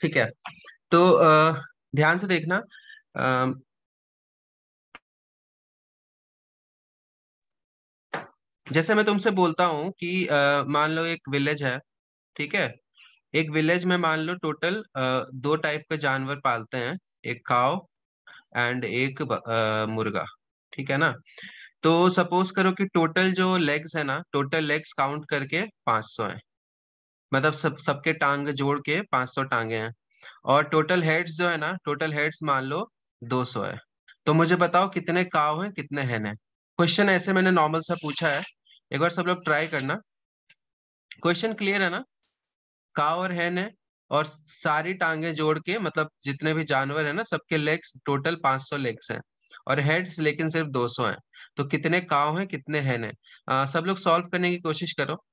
ठीक है। तो ध्यान से देखना। अ, जैसे मैं तुमसे बोलता हूँ कि मान लो एक विलेज है। ठीक है। एक विलेज में मान लो टोटल दो टाइप के जानवर पालते हैं। एक काव एंड एक मुर्गा। ठीक है ना। तो सपोज करो कि टोटल जो लेग्स है ना, टोटल लेग्स काउंट करके 500 है। मतलब सबके टांग जोड़ के 500 टांगे हैं। और टोटल हेड्स जो है ना, टोटल हेड्स मान लो 200 है। तो मुझे बताओ कितने काव हैं कितने हेन हैं। क्वेश्चन ऐसे मैंने नॉर्मल सा पूछा है। एक बार सब लोग ट्राई करना। क्वेश्चन क्लियर है ना। काव और हेन है। और सारी टांगे जोड़ के मतलब जितने भी जानवर है ना, सबके लेग्स टोटल 500 लेग्स हैं। और हेड्स लेकिन सिर्फ 200 हैं। तो कितने काव हैं कितने हेन हैं। सब लोग सॉल्व करने की कोशिश करो।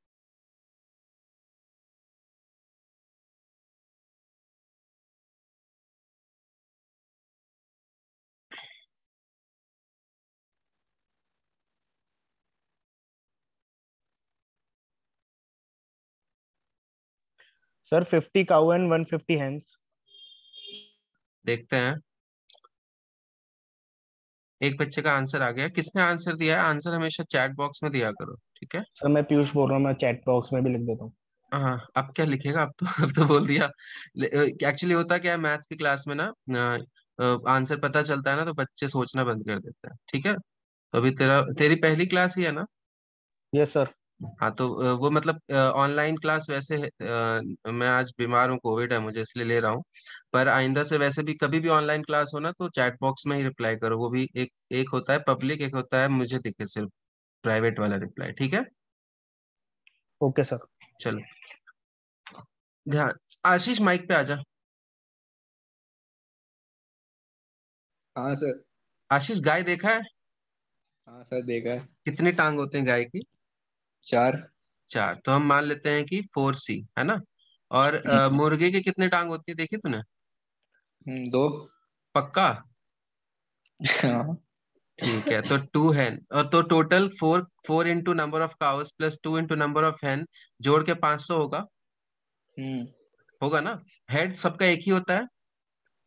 Sir 50 cow and 150 hens. देखते हैं। एक बच्चे का आंसर आ गया। किसने आंसर दिया है? आंसर हमेशा चैट बॉक्स में दिया करो, ठीक है। सर मैं पीयूष बोल रहा हूँ, मैं चैट बॉक्स में भी लिख देता हूँ। हाँ, अब क्या लिखेगा? अब तो अब तो बोल दिया। एक्चुअली होता क्या है मैथ्स की क्लास में ना, आंसर पता चलता है ना तो बच्चे सोचना बंद कर देते हैं। ठीक है। तो अभी तेरी पहली क्लास ही है ना। Yes sir. हाँ तो वो मतलब ऑनलाइन क्लास वैसे है। मैं आज बीमार हूँ, कोविड है मुझे, इसलिए ले रहा हूँ। पर आइंदा से वैसे भी कभी भी ऑनलाइन क्लास हो ना तो चैट बॉक्स में ही रिप्लाई करो। वो भी एक एक होता है पब्लिक, एक होता है मुझे दिखे सिर्फ प्राइवेट वाला रिप्लाई। ठीक है। Okay sir. चलो। ध्यान। आशीष माइक पे आजा। हाँ सर। आशीष, गाय देखा है? हाँ सर, देखा है। कितनी टांग होते हैं गाय की? 4। चार। तो हम मान लेते हैं कि 4C है ना। और मुर्गे की कितनी टांग होती है देखी तूने? 2। पक्का? हाँ। ठीक है। तो 2 हैन, और तो total 4 into number of cows plus 2 into number of hen, जोड़ के 500 होगा। हम्म। होगा ना। हेड सबका एक ही होता है।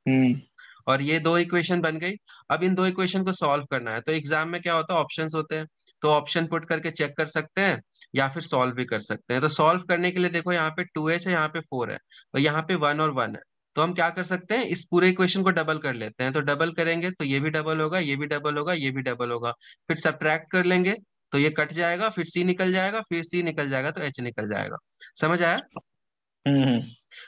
हम्म। और ये दो इक्वेशन बन गई। अब इन दो इक्वेशन को सॉल्व करना है। तो एग्जाम में क्या होता है, ऑप्शंस होते हैं। तो ऑप्शन पुट करके चेक कर सकते हैं या फिर सॉल्व भी कर सकते हैं। तो सॉल्व करने के लिए देखो, यहाँ पे 2H है, यहाँ पे 4 है, और यहाँ पे 1 और 1 है। तो हम क्या कर सकते हैं, इस पूरे इक्वेशन को डबल कर लेते हैं। तो डबल करेंगे तो ये भी डबल होगा, ये भी डबल होगा, ये भी डबल होगा। फिर सब्ट्रैक्ट कर लेंगे तो ये कट जाएगा, फिर C निकल जाएगा, फिर C निकल जाएगा तो H निकल जाएगा। समझ आया? हम्म।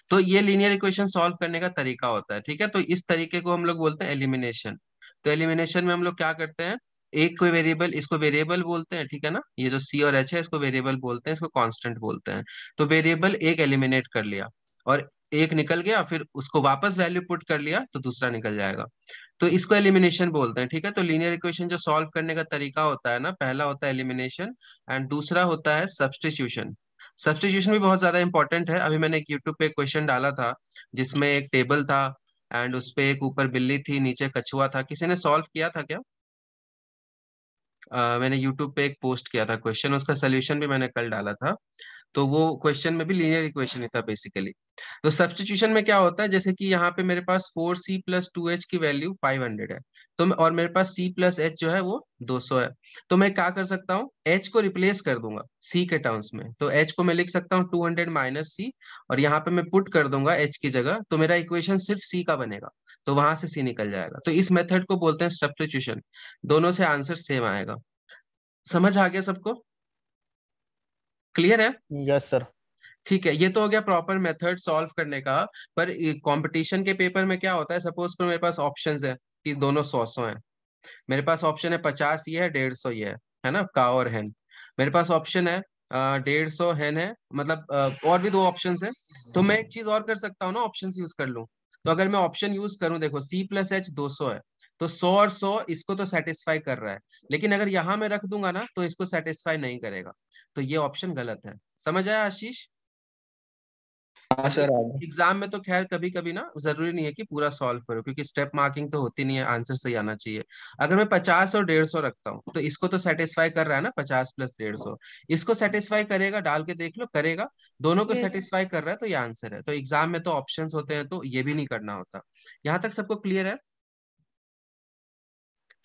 तो ये लीनियर इक्वेशन सॉल्व करने का तरीका होता है। ठीक है। तो इस तरीके को हम लोग बोलते हैं एलिमिनेशन। तो एलिमिनेशन में हम लोग क्या करते हैं, एक कोई वेरिएबल, इसको वेरिएबल बोलते हैं, ठीक है ना। ये जो C और H है इसको वेरिएबल बोलते हैं, इसको कांस्टेंट बोलते हैं। तो वेरिएबल एक एलिमिनेट कर लिया और एक निकल गया, फिर उसको वापस वैल्यू पुट कर लिया तो दूसरा निकल जाएगा। तो इसको एलिमिनेशन बोलते हैं। ठीक है। तो लीनियर इक्वेशन जो सॉल्व करने का तरीका होता है ना, पहला होता है एलिमिनेशन एंड दूसरा होता है सब्स्टिट्यूशन। सब्स्टिट्यूशन भी बहुत ज्यादा इंपॉर्टेंट है। अभी मैंने एक यूट्यूब पे क्वेश्चन डाला था जिसमें एक टेबल था एंड उस पे एक ऊपर बिल्ली थी, नीचे कछुआ था। किसी ने सॉल्व किया था क्या? मैंने यूट्यूब पे एक पोस्ट किया था क्वेश्चन, उसका सोल्यूशन भी मैंने कल डाला था। तो वो क्वेश्चन में भी लीनियर इक्वेशन ही था बेसिकली। तो सब्स्टिट्यूशन में क्या होता है, जैसे कि यहाँ पे मेरे पास 4C+2H की वैल्यू 500 है। तो और मेरे पास C+H जो है वो 200 है। तो मैं क्या कर सकता हूँ, H को रिप्लेस कर दूंगा C के टर्म्स में। तो H को मैं लिख सकता हूँ 200 - C, और यहाँ पे मैं पुट कर दूंगा H की जगह, तो मेरा इक्वेशन सिर्फ C का बनेगा। तो वहां से C निकल जाएगा। तो इस मेथड को बोलते हैं सब्स्टिट्यूशन। दोनों से आंसर सेम आएगा। समझ आ गया सबको? क्लियर है? Yes sir. ठीक है। ये तो हो गया प्रॉपर मेथड सॉल्व करने का। पर कंपटीशन के पेपर में क्या होता है, सपोज करो मेरे पास ऑप्शंस है कि दोनों 100 है। मेरे पास ऑप्शन है 50 ये है, 150 ये है ना, काव और हेन। मेरे पास ऑप्शन है 150 हेन है, मतलब और भी दो ऑप्शंस है। तो मैं एक चीज और कर सकता हूँ ना, ऑप्शंस यूज कर लूँ। तो अगर मैं ऑप्शन यूज करूँ, देखो C+H 200 है, तो 100 और 100 इसको तो सेटिस्फाई कर रहा है। लेकिन अगर यहां मैं रख दूंगा ना तो इसको सेटिस्फाई नहीं करेगा। तो ये ऑप्शन गलत है। समझ आया आशीष? हाँ सर आ गया। एग्जाम में तो खैर कभी कभी ना जरूरी नहीं है कि पूरा सॉल्व करो, क्योंकि स्टेप मार्किंग तो होती नहीं है, आंसर सही आना चाहिए। अगर मैं 50 और 150 रखता हूँ तो इसको तो सेटिस्फाई कर रहा है ना, 50 प्लस 150 इसको सेटिस्फाई करेगा, डाल के देख लो, करेगा, दोनों को यस सेटिस्फाई कर रहा है तो ये आंसर है। तो एग्जाम में तो ऑप्शंस होते हैं तो ये भी नहीं करना होता। यहाँ तक सबको क्लियर है?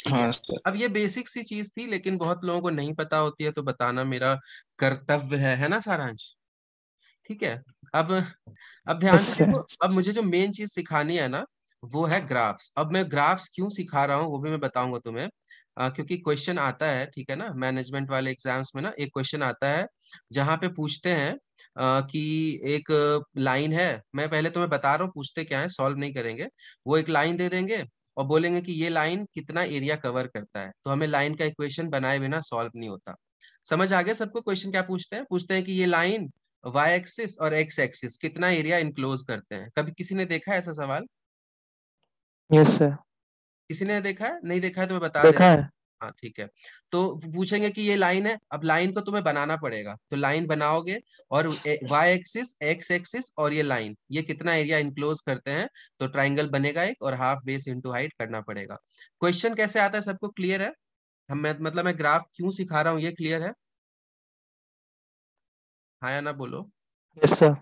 ठीक है। हाँ सर। अब ये बेसिक सी चीज थी, लेकिन बहुत लोगों को नहीं पता होती है, तो बताना मेरा कर्तव्य है ना सारांश? ठीक है। अब अब ध्यान यस से सर। देखो, अब मुझे जो मेन चीज सिखानी है ना, वो है ग्राफ्स। अब मैं ग्राफ्स क्यों सिखा रहा हूँ वो भी मैं बताऊंगा तुम्हें। क्योंकि क्वेश्चन आता है, ठीक है ना, मैनेजमेंट वाले एग्जाम्स में ना एक क्वेश्चन आता है जहाँ पे पूछते हैं कि एक लाइन है, मैं पहले तुम्हें बता रहा हूँ पूछते क्या है, सॉल्व नहीं करेंगे। वो एक लाइन दे देंगे और बोलेंगे कि ये लाइन कितना एरिया कवर करता है, तो हमें लाइन का इक्वेशन बनाए बिना सॉल्व नहीं होता। समझ आ गया सबको? क्वेश्चन क्या पूछते हैं? पूछते हैं कि ये लाइन वाई एक्सिस और एक्स एक्सिस कितना एरिया इनक्लोज करते हैं। कभी किसी ने देखा है ऐसा सवाल? Yes sir. किसी ने देखा है? नहीं देखा है तो मैं बता दे देखा रहा हूँ। है। हाँ ठीक है। तो पूछेंगे कि ये लाइन है, अब लाइन को तुम्हें बनाना पड़ेगा, तो लाइन बनाओगे और वाई एक्सिस, एक्स एक्सिस और ये लाइन, ये कितना एरिया इनक्लोज करते हैं, तो ट्राइंगल बनेगा एक, और हाफ बेस इंटू हाइट करना पड़ेगा। क्वेश्चन कैसे आता है सबको क्लियर है? मतलब मैं ग्राफ क्यों सिखा रहा हूँ ये क्लियर है? हाँ या ना बोलो। Yes sir.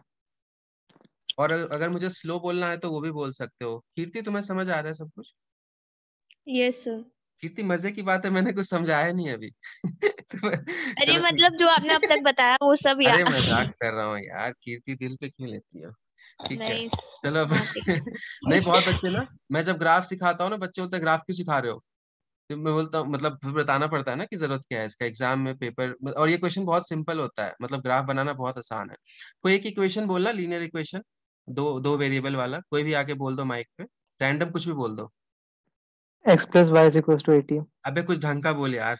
और अगर मुझे स्लो बोलना है तो वो भी बोल सकते हो। कीर्ति तुम्हें समझ आ रहा है सब कुछ? Yes sir. कीर्ति मजे की बात है, मैंने कुछ समझाया नहीं अभी। अरे चलो ठीक। मतलब जो आपने अब तक बताया वो सब अरे मजाक कर रहा हूँ यार, कीर्ति दिल पे क्यों लेती हो? ठीक है। नहीं। चलो अब हाँ ठीक नहीं, बहुत बच्चे ना, मैं जब ग्राफ सिखाता हूँ ना, बच्चे बोलते हैं ग्राफ क्यों सिखा रहे हो? तो मैं बोलता हूँ, मतलब फिर बताना पड़ता है ना कि जरूरत क्या है इसका, एग्जाम में पेपर, और ये क्वेश्चन बहुत सिंपल होता है, मतलब ग्राफ बनाना बहुत आसान है। कोई एक इक्वेशन बोलना, लीनियर इक्वेशन, दो दो वेरिएबल वाला, कोई भी आके बोल दो माइक पे, रैंडम कुछ भी बोल दो। X plus Y is equal to 80। अबे कुछ ढंग का बोल यार।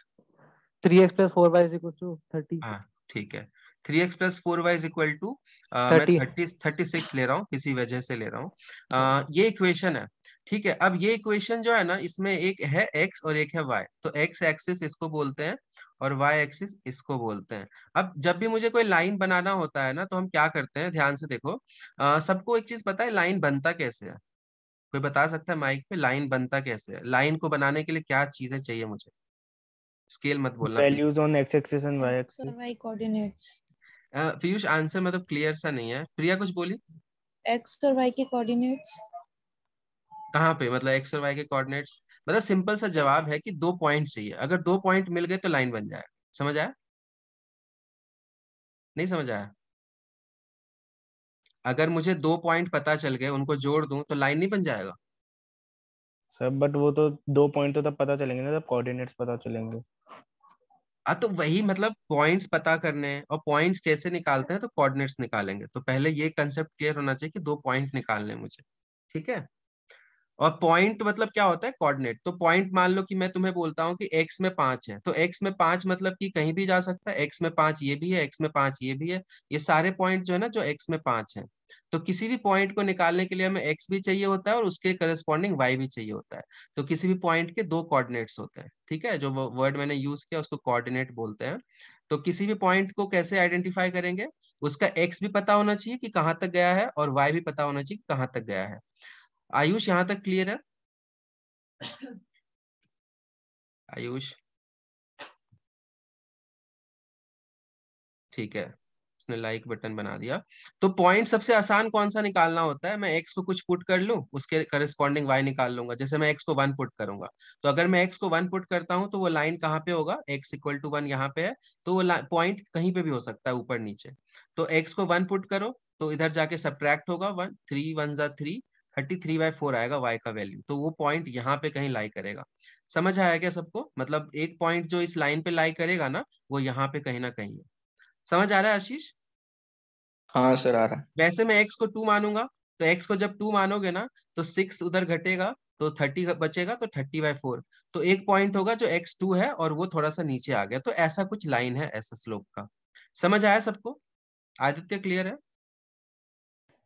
3x plus 4y is equal to 30। हाँ ठीक है। 3x + 4y is equal to, मैं 30। 36 ले रहा हूँ, किसी वजह से ले रहा हूँ। ये इक्वेशन है। ठीक है। अब ये इक्वेशन जो है ना, इसमें एक है x और एक है y, तो x एक्सिस इसको बोलते हैं और y एक्सिस इसको बोलते हैं। अब जब भी मुझे कोई लाइन बनाना होता है ना, तो हम क्या करते हैं, ध्यान से देखो। सबको एक चीज पता है लाइन बनता कैसे है? कोई बता सकता है माइक पे लाइन बनता कैसे है? लाइन को बनाने के लिए क्या चीजें चाहिए मुझे? स्केल मत बोलना values please. On X axis and Y X axis. और वाई कोऑर्डिनेट्स। पीयूष आंसर मतलब क्लियर सा नहीं है। प्रिया कुछ बोली? एक्स और वाई के कोऑर्डिनेट्स। कहाँ पे, मतलब एक्स और वाई के कोऑर्डिनेट्स? मतलब सिंपल सा जवाब है कि 2 पॉइंट चाहिए, अगर 2 पॉइंट मिल गए तो लाइन बन जाए। समझ आया? नहीं समझ आया? अगर मुझे 2 पॉइंट पता चल गए, उनको जोड़ दूं तो लाइन नहीं बन जाएगा? सर बट वो तो 2 पॉइंट तो तब पता चलेंगे ना जब कोऑर्डिनेट्स पता चलेंगे। तो वही मतलब पॉइंट्स पता करने हैं, और पॉइंट्स कैसे निकालते हैं, तो कोऑर्डिनेट्स निकालेंगे। तो पहले ये कंसेप्ट क्लियर होना चाहिए कि 2 पॉइंट निकालने हैं मुझे। ठीक है। और पॉइंट मतलब क्या होता है? कोऑर्डिनेट। तो पॉइंट मान लो कि मैं तुम्हें बोलता हूँ कि एक्स में 5 है, तो एक्स में 5 मतलब कि कहीं भी जा सकता है, एक्स में 5 ये भी है, एक्स में 5 ये भी है, ये सारे पॉइंट जो है ना जो एक्स में 5 है। तो किसी भी पॉइंट को निकालने के लिए हमें एक्स भी चाहिए होता है और उसके करस्पॉन्डिंग वाई भी चाहिए होता है। तो किसी भी पॉइंट के 2 कोऑर्डिनेट्स होते हैं। ठीक है, जो वर्ड मैंने यूज किया उसको कोऑर्डिनेट बोलते हैं। तो किसी भी पॉइंट को कैसे आइडेंटिफाई करेंगे? उसका एक्स भी पता होना चाहिए कि कहाँ तक गया है, और वाई भी पता होना चाहिए कि कहाँ तक गया है। आयुष यहाँ तक क्लियर है? आयुष? ठीक है, उसने लाइक बटन बना दिया। तो पॉइंट सबसे आसान कौन सा निकालना होता है? मैं एक्स को कुछ पुट कर लूं, उसके करस्पॉन्डिंग वाई निकाल लूंगा। जैसे मैं एक्स को 1 पुट करूंगा, तो अगर मैं एक्स को 1 पुट करता हूं तो वो लाइन कहाँ पे होगा? x = 1 यहाँ पे है, तो वो पॉइंट कहीं पे भी हो सकता है, ऊपर नीचे। तो एक्स को 1 पुट करो, तो इधर जाके सब्ट्रैक्ट होगा 1, 3 1 जा 3, 33/4 आएगा वाई का वैल्यू, तो वो पॉइंट यहाँ पे कहीं लाई करेगा। समझ आया क्या सबको? मतलब एक पॉइंट जो इस लाइन पे लाई करेगा ना, वो यहाँ पे कहीं ना कहीं है। समझ आ रहा है आशीष? हाँ सर आ रहा है। वैसे मैं एक्स को 2 मानूंगा, तो एक्स को जब 2 मानोगे ना, तो 6 उधर घटेगा, तो 30 बचेगा, तो 30/4। तो एक पॉइंट होगा जो x2 है और वो थोड़ा सा नीचे आ गया, तो ऐसा कुछ लाइन है, ऐसा स्लोप का। समझ आया सबको? आदित्य क्लियर है?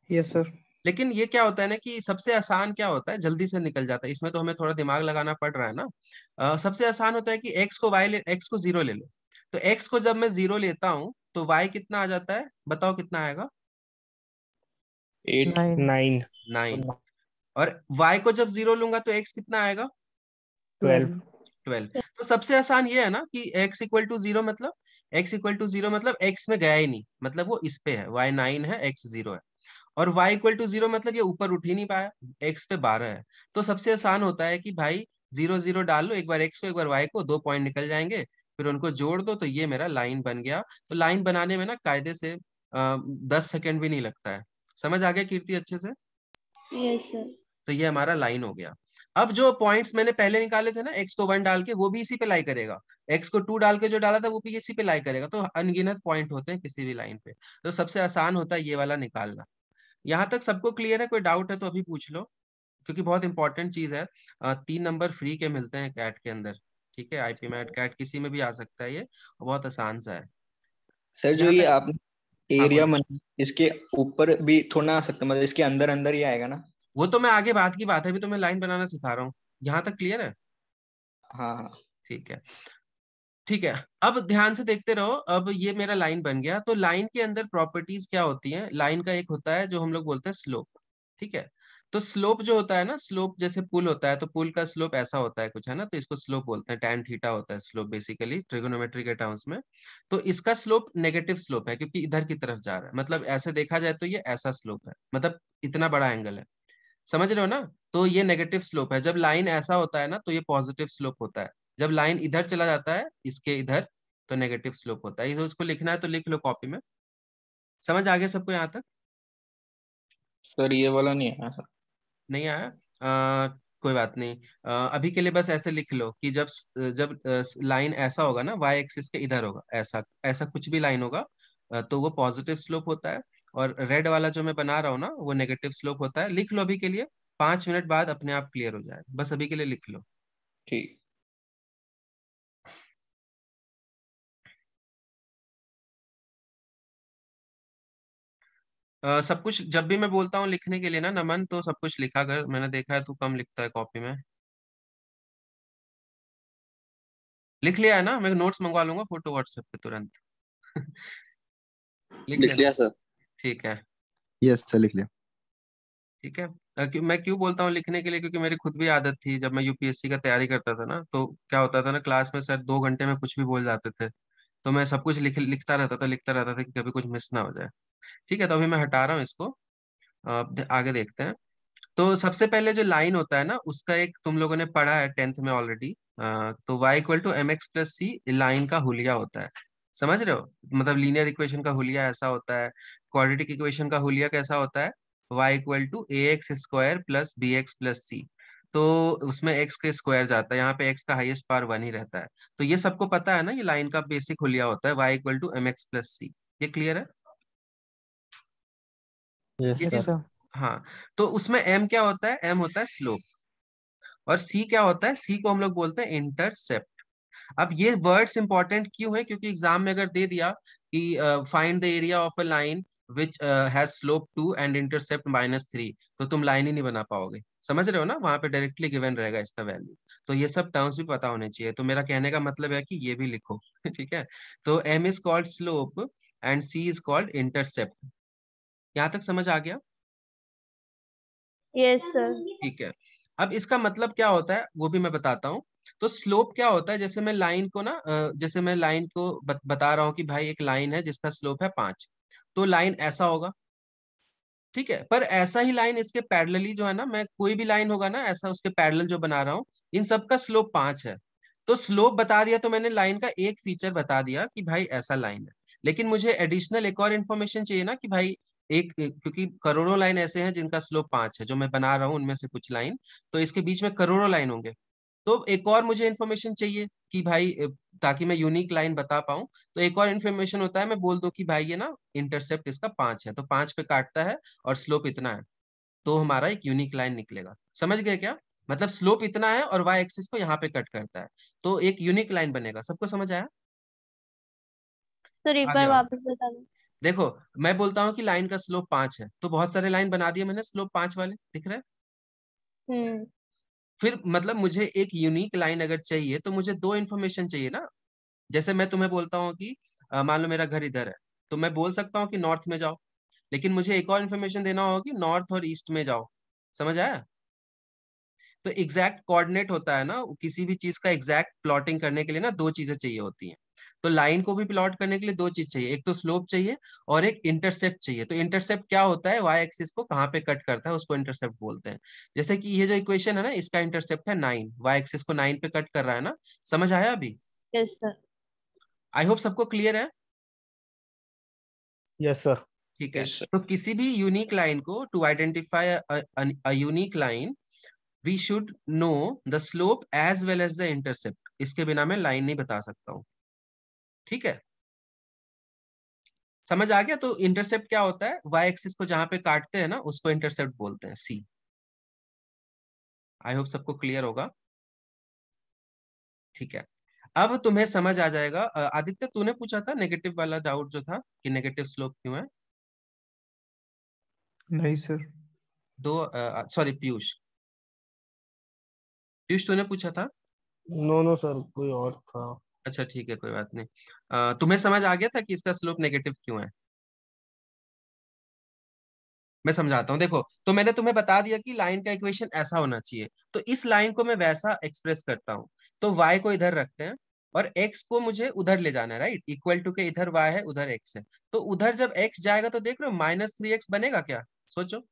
Yes sir. लेकिन ये क्या होता है ना कि सबसे आसान क्या होता है, जल्दी से निकल जाता है, इसमें तो हमें थोड़ा दिमाग लगाना पड़ रहा है ना। सबसे आसान होता है कि एक्स को 0 ले लो। तो एक्स को जब मैं 0 लेता हूँ तो वाई कितना आ जाता है, बताओ कितना आएगा? 8। 9। 9। और y को जब 0 लूंगा तो x कितना आएगा? 12। 12। तो सबसे आसान ये है ना कि x इक्वल टू 0 मतलब, x इक्वल टू 0 मतलब x में गया ही नहीं, मतलब वो इस पे है, y 9 है, x 0 है। और y इक्वल टू 0 मतलब ये ऊपर उठ ही नहीं पाया, x पे 12 है। तो सबसे आसान होता है कि भाई 0 0 डाल लो, एक बार x को एक बार y को, 2 पॉइंट निकल जाएंगे, फिर उनको जोड़ दो, तो ये मेरा लाइन बन गया। तो लाइन बनाने में ना कायदे से 10 सेकेंड भी नहीं लगता है। समझ आ गया कीर्ति अच्छे से? Yes sir. तो ये हमारा लाइन हो गया। अब जो पॉइंट्स मैंने पहले निकाले थे ना, x को 1 डाल के, वो भी इसी पे लाई करेगा। x को 2 डाल के जो डाला था वो भी इसी पे लाई करेगा। तो अनगिनत पॉइंट होते हैं किसी भी लाइन पे। तो सबसे आसान होता है ये वाला निकालना। यहाँ तक सबको क्लियर है? कोई डाउट है तो अभी पूछ लो, क्योंकि बहुत इंपॉर्टेंट चीज है। 3 नंबर फ्री के मिलते हैं कैट के अंदर। ठीक है, आईपी मैट कैट किसी में भी आ सकता है, ये बहुत आसान सा है। सर जो यहाँ ये तक। आपने हाँ एरिया बोलो। मन, इसके ऊपर भी थोड़ा आ सकता है, मतलब इसके अंदर अंदर ही आएगा ना? वो तो मैं आगे बात की बात है, अभी तो मैं लाइन बनाना सिखा रहा हूँ। यहाँ तक क्लियर है? हाँ हाँ। ठीक है। ठीक है, अब ध्यान से देखते रहो। अब ये मेरा लाइन बन गया। तो लाइन के अंदर प्रॉपर्टीज क्या होती हैं? लाइन का एक होता है जो हम लोग बोलते हैं स्लोप। ठीक है। तो स्लोप जो होता है ना, स्लोप जैसे पुल होता है, तो पुल का स्लोप ऐसा होता है कुछ, है ना, तो इसको स्लोप बोलते हैं। tan थीटा होता है स्लोप बेसिकली ट्रिगोनोमेट्री के टर्म्स में। तो इसका स्लोप नेगेटिव स्लोप है, क्योंकि इधर की तरफ जा रहा है। मतलब ऐसे देखा जाए तो ये ऐसा स्लोप है, मतलब इतना बड़ा एंगल है। समझ रहे हो ना? तो ये नेगेटिव स्लोप है। जब लाइन ऐसा होता है ना तो ये पॉजिटिव स्लोप होता है। जब लाइन इधर चला जाता है, इसके इधर, तो नेगेटिव स्लोप होता है। तो इसको लिखना है तो लिख लो कॉपी में। समझ आ गया सबको यहाँ तक? सर ये वाला नहीं है सर। नहीं आया? कोई बात नहीं। अभी के लिए बस ऐसे लिख लो कि जब जब लाइन ऐसा होगा ना, वाई एक्सिस के इधर होगा, ऐसा ऐसा कुछ भी लाइन होगा, तो वो पॉजिटिव स्लोप होता है। और रेड वाला जो मैं बना रहा हूँ ना, वो नेगेटिव स्लोप होता है। लिख लो अभी के लिए, 5 मिनट बाद अपने आप क्लियर हो जाए, बस अभी के लिए लिख लो। ठीक। सब कुछ जब भी मैं बोलता हूँ लिखने के लिए ना नमन, तो सब कुछ लिखा कर। मैंने देखा है तू कम लिखता है कॉपी में। लिख लिया है ना? मैं नोट्स मंगवा लूंगा फोटो व्हाट्सएप पे तुरंत। लिख लिख लेना। लिया सर। ठीक है। यस सर, लिख लिया। ठीक है। मैं क्यों बोलता हूँ लिखने के लिए, क्योंकि मेरी खुद भी आदत थी जब मैं यूपीएससी का तैयारी करता था ना, तो क्या होता था ना, क्लास में सर 2 घंटे में कुछ भी बोल जाते थे। तो मैं सब कुछ लिखता रहता था कि कभी कुछ मिस ना हो जाए। ठीक है, तो अभी मैं हटा रहा हूँ इसको। आगे देखते हैं। तो सबसे पहले जो लाइन होता है ना, उसका एक तुम लोगों ने पढ़ा है 10th में ऑलरेडी। तो y equal to M x plus C line का हुलिया होता है। समझ रहे हो? मतलब लीनियर इक्वेशन का हुलिया ऐसा होता है। क्वाड्रेटिक इक्वेशन का हुलिया कैसा होता है? y equal to a x square plus b x plus c. तो उसमें x के स्क्वायर जाता है, यहाँ पे x का हाईएस्ट पावर 1 ही रहता है। तो ये सबको पता है ना, ये लाइन का बेसिक हुलिया होता है y equal to M x plus c. ये क्लियर है? यस ये सर। चीज। हाँ। तो उसमें m क्या होता है? m होता है स्लोप। और c क्या होता है? c को हम लोग बोलते हैं इंटरसेप्ट। अब ये वर्ड्स इंपॉर्टेंट क्यों है? क्योंकि एग्जाम में अगर दे दिया कि find the area of a line which has slope 2 and intercept -3, तो तुम लाइन ही नहीं बना पाओगे। समझ रहे हो ना? वहां पे डायरेक्टली गिवन रहेगा इसका वैल्यू। तो ये सब टर्म्स भी पता होने चाहिए। तो मेरा कहने का मतलब है कि ये भी लिखो। ठीक है। तो m is called slope and c is called intercept. यहाँ तक समझ आ गया? Yes sir. ठीक है। अब इसका मतलब क्या होता है वो भी मैं बताता हूँ। तो स्लोप क्या होता है? जैसे मैं लाइन को ना जैसे मैं लाइन को बता रहा हूँ कि भाई एक लाइन है जिसका स्लोप है 5, तो लाइन ऐसा होगा। ठीक है। पर ऐसा ही लाइन इसके पैरेलली जो है ना, मैं कोई भी लाइन होगा ना ऐसा उसके पैरेलल जो बना रहा हूँ, इन सब का स्लोप 5 है। तो स्लोप बता दिया तो मैंने लाइन का एक फीचर बता दिया कि भाई ऐसा लाइन है। लेकिन मुझे एडिशनल एक और इन्फॉर्मेशन चाहिए ना कि भाई क्योंकि करोड़ों लाइन ऐसे हैं जिनका स्लोप 5 है, जो मैं बना रहा हूँ उनमें से कुछ लाइन, तो इसके बीच में करोड़ों लाइन होंगे। तो एक और मुझे इन्फॉर्मेशन चाहिए कि भाई ताकि मैं यूनिक लाइन बता पाऊं। तो एक और इन्फॉर्मेशन होता है, मैं बोल दूं कि भाई ये ना इंटरसेप्ट इसका 5 है, तो 5 पे काटता है और स्लोप इतना है, तो हमारा एक यूनिक लाइन निकलेगा। समझ गए क्या? मतलब स्लोप इतना है और वाई एक्सिस को यहाँ पे कट करता है, तो एक यूनिक लाइन बनेगा। सबको समझ आया? सर एक आ बार जाओ। वापस बता दो। देखो, मैं बोलता हूँ कि लाइन का स्लोप 5 है, तो बहुत सारे लाइन बना दिए मैंने स्लोप 5 वाले, दिख रहे हैं? हम्म। फिर मतलब मुझे एक यूनिक लाइन अगर चाहिए तो मुझे दो इन्फॉर्मेशन चाहिए ना। जैसे मैं तुम्हें बोलता हूँ कि मान लो मेरा घर इधर है, तो मैं बोल सकता हूँ कि नॉर्थ में जाओ। लेकिन मुझे एक और इन्फॉर्मेशन देना होगा कि नॉर्थ और ईस्ट में जाओ। समझ आया? तो एग्जैक्ट कोऑर्डिनेट होता है ना, किसी भी चीज का एग्जैक्ट प्लॉटिंग करने के लिए ना दो चीजें चाहिए होती हैं। तो लाइन को भी प्लॉट करने के लिए दो चीज चाहिए, एक तो स्लोप चाहिए और एक इंटरसेप्ट चाहिए। तो इंटरसेप्ट क्या होता है? वाई एक्सिस को कहाँ पे कट करता है उसको इंटरसेप्ट बोलते हैं। जैसे कि ये जो इक्वेशन है ना, इसका इंटरसेप्ट है 9, वाई एक्सिस को 9 पे कट कर रहा है ना। समझ आया अभी? Yes sir. आई होप सबको क्लियर है। Yes sir. ठीक है। Yes sir. तो किसी भी यूनिक लाइन को, to identify a unique line, we should know the slope as well as the intercept. इसके बिना मैं लाइन नहीं बता सकता हूँ। ठीक है, समझ आ गया? तो इंटरसेप्ट क्या होता है? वाई एक्सिस को जहां पे काटते हैं ना उसको इंटरसेप्ट बोलते हैं, सी। आई होप सबको क्लियर होगा। ठीक है, अब तुम्हें समझ आ जाएगा। आदित्य, तूने पूछा था नेगेटिव वाला डाउट जो था कि नेगेटिव स्लोप क्यों है। नहीं सर। दो, सॉरी, पीयूष, पीयूष तूने पूछा था। नो नो सर, कोई और था। अच्छा ठीक है, कोई बात नहीं। तुम्हें समझ आ गया था कि इसका स्लोप नेगेटिव क्यों है? मैं समझाता हूँ, देखो। तो मैंने तुम्हें बता दिया कि लाइन का इक्वेशन ऐसा होना चाहिए, तो इस लाइन को मैं वैसा एक्सप्रेस करता हूँ। तो y को इधर रखते हैं और x को मुझे उधर ले जाना है, राइट? इक्वल टू के इधर y है, उधर x है। तो उधर जब x जाएगा तो देख रहे हो -3x बनेगा क्या? सोचो,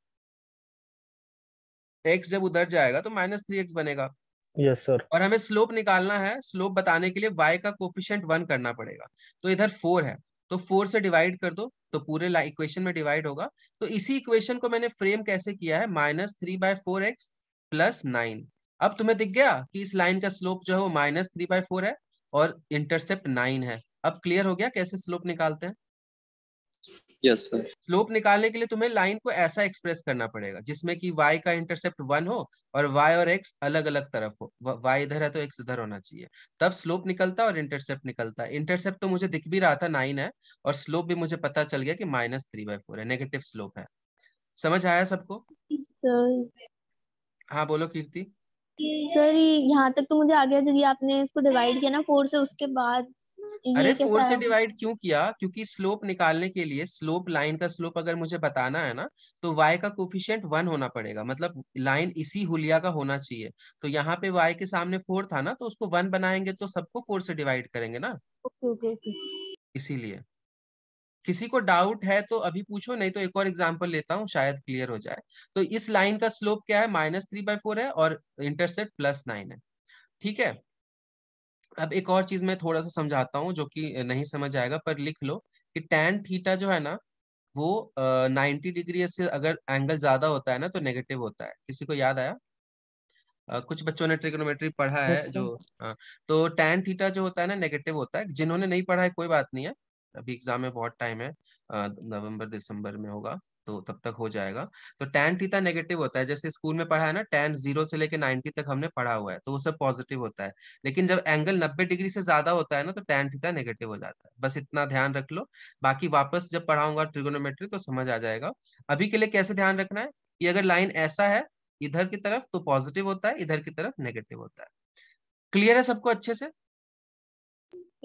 x जब उधर जाएगा तो -3x बनेगा। Yes sir. और हमें स्लोप निकालना है। स्लोप बताने के लिए y का कोफिशिएंट 1 करना पड़ेगा। तो इधर 4 है, तो 4 से डिवाइड कर दो तो पूरे इक्वेशन में डिवाइड होगा। तो इसी इक्वेशन को मैंने फ्रेम कैसे किया है? -3/4x plus 9। अब तुम्हें दिख गया कि इस लाइन का स्लोप जो है वो -3/4 है और इंटरसेप्ट 9 है। अब क्लियर हो गया कैसे स्लोप निकालते हैं? Yes sir. स्लोप निकालने के लिए तुम्हें लाइन को ऐसा एक्सप्रेस करना पड़ेगा जिसमें कि y का इंटरसेप्ट 1 हो और y और x अलग अलग तरफ हो। y इधर है तो x इधर होना चाहिए, तब स्लोप निकलता है और इंटरसेप्ट निकलता है। इंटरसेप्ट तो मुझे दिख भी रहा था 9 है, और स्लोप भी मुझे पता चल गया कि -3/4 है, नेगेटिव स्लोप है। समझ आया सबको? सर हाँ बोलो कीर्ति। सर यहाँ तक तो मुझे आ गया, जब ये आपने इसको डिवाइड किया ना 4 से, उसके बाद अरे ये कैसे 4 से आया? डिवाइड क्यों किया? क्योंकि स्लोप निकालने के लिए, स्लोप, लाइन का स्लोप अगर मुझे बताना है ना, तो y का कोफिशिएंट 1 होना पड़ेगा, मतलब लाइन इसी हुलिया का होना चाहिए। तो यहाँ पे y के सामने 4 था ना, तो उसको 1 बनाएंगे तो सबको 4 से डिवाइड करेंगे ना, ओके ओके ओके। इसीलिए। किसी को डाउट है तो अभी पूछो, नहीं तो एक और एग्जांपल लेता हूँ, शायद क्लियर हो जाए। तो इस लाइन का स्लोप क्या है? -3/4 है और इंटरसेप्ट +9 है। ठीक है, अब एक और चीज मैं थोड़ा सा समझाता हूँ जो कि नहीं समझ आएगा, पर लिख लो कि tan थीटा जो है ना, वो 90 डिग्री से अगर एंगल ज्यादा होता है ना तो नेगेटिव होता है। किसी को याद आया? कुछ बच्चों ने ट्रिग्नोमेट्री पढ़ा यस है सर। जो। तो tan थीटा जो होता है ना, नेगेटिव होता है। जिन्होंने नहीं पढ़ा है कोई बात नहीं है, अभी एग्जाम में बहुत टाइम है, नवंबर दिसंबर में होगा तो तब तक हो जाएगा। तो tan थीटा नेगेटिव होता है, जैसे स्कूल में पढ़ा है ना, tan 0 से लेके 90 तक हमने पढ़ा हुआ है, तो वो सब पॉजिटिव होता है। लेकिन जब एंगल 90 डिग्री से ज्यादा होता है ना, तो tan थीटा नेगेटिव हो जाता है। बस इतना ध्यान रख लो, बाकी वापस जब पढ़ाऊंगा ट्रिगोनोमेट्री तो समझ आ जाएगा। अभी के लिए कैसे ध्यान रखना है कि अगर लाइन ऐसा है इधर की तरफ तो पॉजिटिव होता है, इधर की तरफ नेगेटिव होता है। क्लियर है सबको अच्छे से?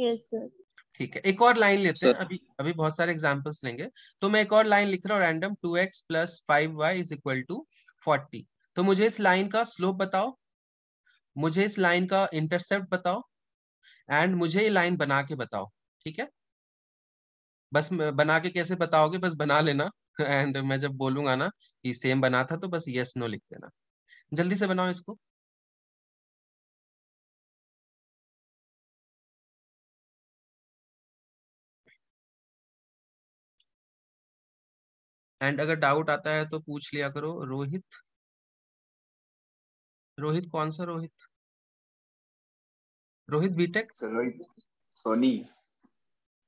Yes sir. ठीक है, एक और लाइन लेते हैं, सर। अभी अभी बहुत सारे एग्जांपल्स लेंगे। तो मैं एक और लाइन लिख रहा हूँ, रैंडम 2x + 5y = 40। तो मुझे इस लाइन का स्लोप बताओ, मुझे इस लाइन का इंटरसेप्ट बताओ, एंड मुझे ये लाइन बना के बताओ। ठीक है, बस बना के कैसे बताओगे? बस बना लेना एंड मैं जब बोलूंगा ना कि सेम बना था तो बस यस नो लिख देना। जल्दी से बनाओ इसको। एंड अगर डाउट आता है तो पूछ लिया करो। रोहित, रोहित कौन सा रोहित? रोहित बीटेक? रोहित सोनी।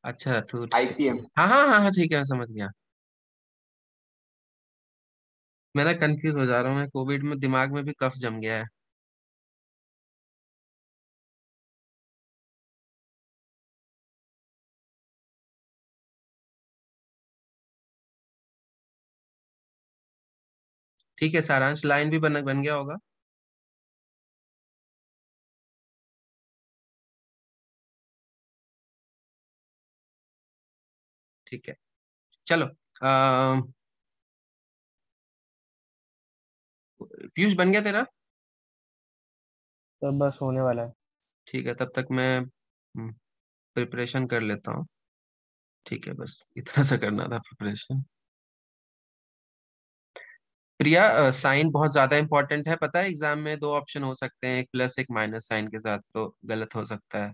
अच्छा तो ठीक है, आईपीएम। हाँ हाँ हाँ हाँ ठीक है, मैं समझ गया। मैं ना कंफ्यूज हो जा रहा हूँ, मैं कोविड में दिमाग में भी कफ जम गया है। ठीक है, सारांश लाइन भी बन बन गया होगा। ठीक है, चलो पीयूष बन गया तेरा? तो बस होने वाला है। ठीक है, तब तक मैं प्रिपरेशन कर लेता हूँ। ठीक है, बस इतना सा करना था प्रिपरेशन। प्रिया, साइन बहुत ज्यादा इंपॉर्टेंट है, पता है एग्जाम में दो ऑप्शन हो सकते हैं, एक प्लस एक माइनस साइन के साथ, तो गलत हो सकता है।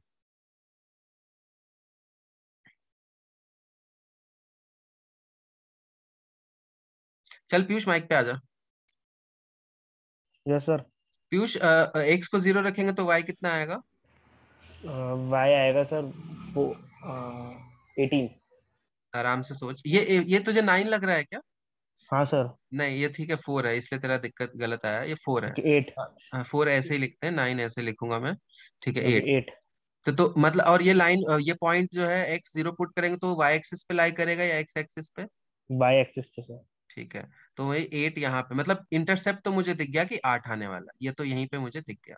चल पीयूष माइक पे आ जा। Yes sir. पीयूष, एक्स को 0 रखेंगे तो वाई कितना आएगा? वाई आएगा सर वो 18। आराम से सोच। ये तुझे 9 लग रहा है क्या? हाँ सर। नहीं, ये ठीक है, 4 है, इसलिए तेरा दिक्कत गलत आया, ये 4 है। ओके 8। 4 ऐसे ही लिखते हैं, 9 ऐसे लिखूंगा मैं। ठीक है, ओके 8। 8। तो मतलब, और ये लाइन, ये पॉइंट जो है एक्स 0 पुट करेंगे तो वाई एक्सिस पे लाई करेगा या एक्स एक्सिस पे? वाई एक्सिस पे सर। ठीक है, तो वही 8 यहाँ पे, मतलब इंटरसेप्ट तो मुझे दिख गया कि 8 आने वाला, ये तो यहीं पे मुझे दिख गया।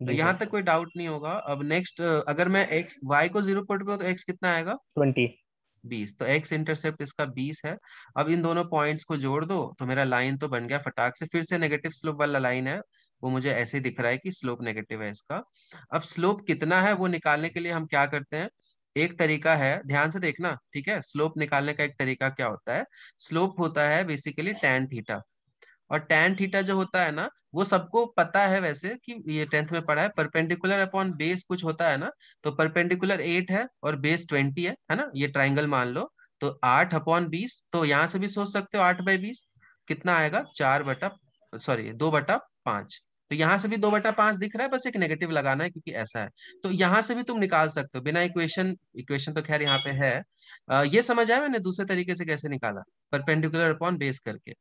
तो जी यहाँ सर। तक कोई डाउट नहीं होगा। अब नेक्स्ट, अगर मैं एक्स वाई को 0 पुट करूँ तो एक्स कितना आएगा? 20। 20। तो एक्स इंटरसेप्ट इसका 20 है। अब इन दोनों पॉइंट्स को जोड़ दो तो मेरा लाइन तो बन गया फटाक से, फिर से नेगेटिव स्लोप वाला लाइन है, वो मुझे ऐसे दिख रहा है कि स्लोप नेगेटिव है इसका। अब स्लोप कितना है वो निकालने के लिए हम क्या करते हैं, एक तरीका है, ध्यान से देखना, ठीक है। स्लोप निकालने का एक तरीका क्या होता है, स्लोप होता है बेसिकली tan थीटा। और tan थीटा जो होता है ना, वो सबको पता है वैसे, कि ये 10th में पढ़ा है, परपेंडिकुलर अपॉन बेस कुछ होता है ना। तो परपेंडिकुलर 8 है और बेस 20 है ना, ये ट्राइंगल मान लो। तो 8/20, तो यहाँ से भी सोच सकते हो 8/20 कितना आएगा, 2/5। तो यहाँ से भी 2/5 दिख रहा है, बस एक नेगेटिव लगाना है क्योंकि ऐसा है। तो यहाँ से भी तुम निकाल सकते हो बिना इक्वेशन, इक्वेशन तो खैर यहाँ पे है। ये समझ आया मैंने दूसरे तरीके से कैसे निकाला, परपेंडिकुलर अपॉन बेस करके।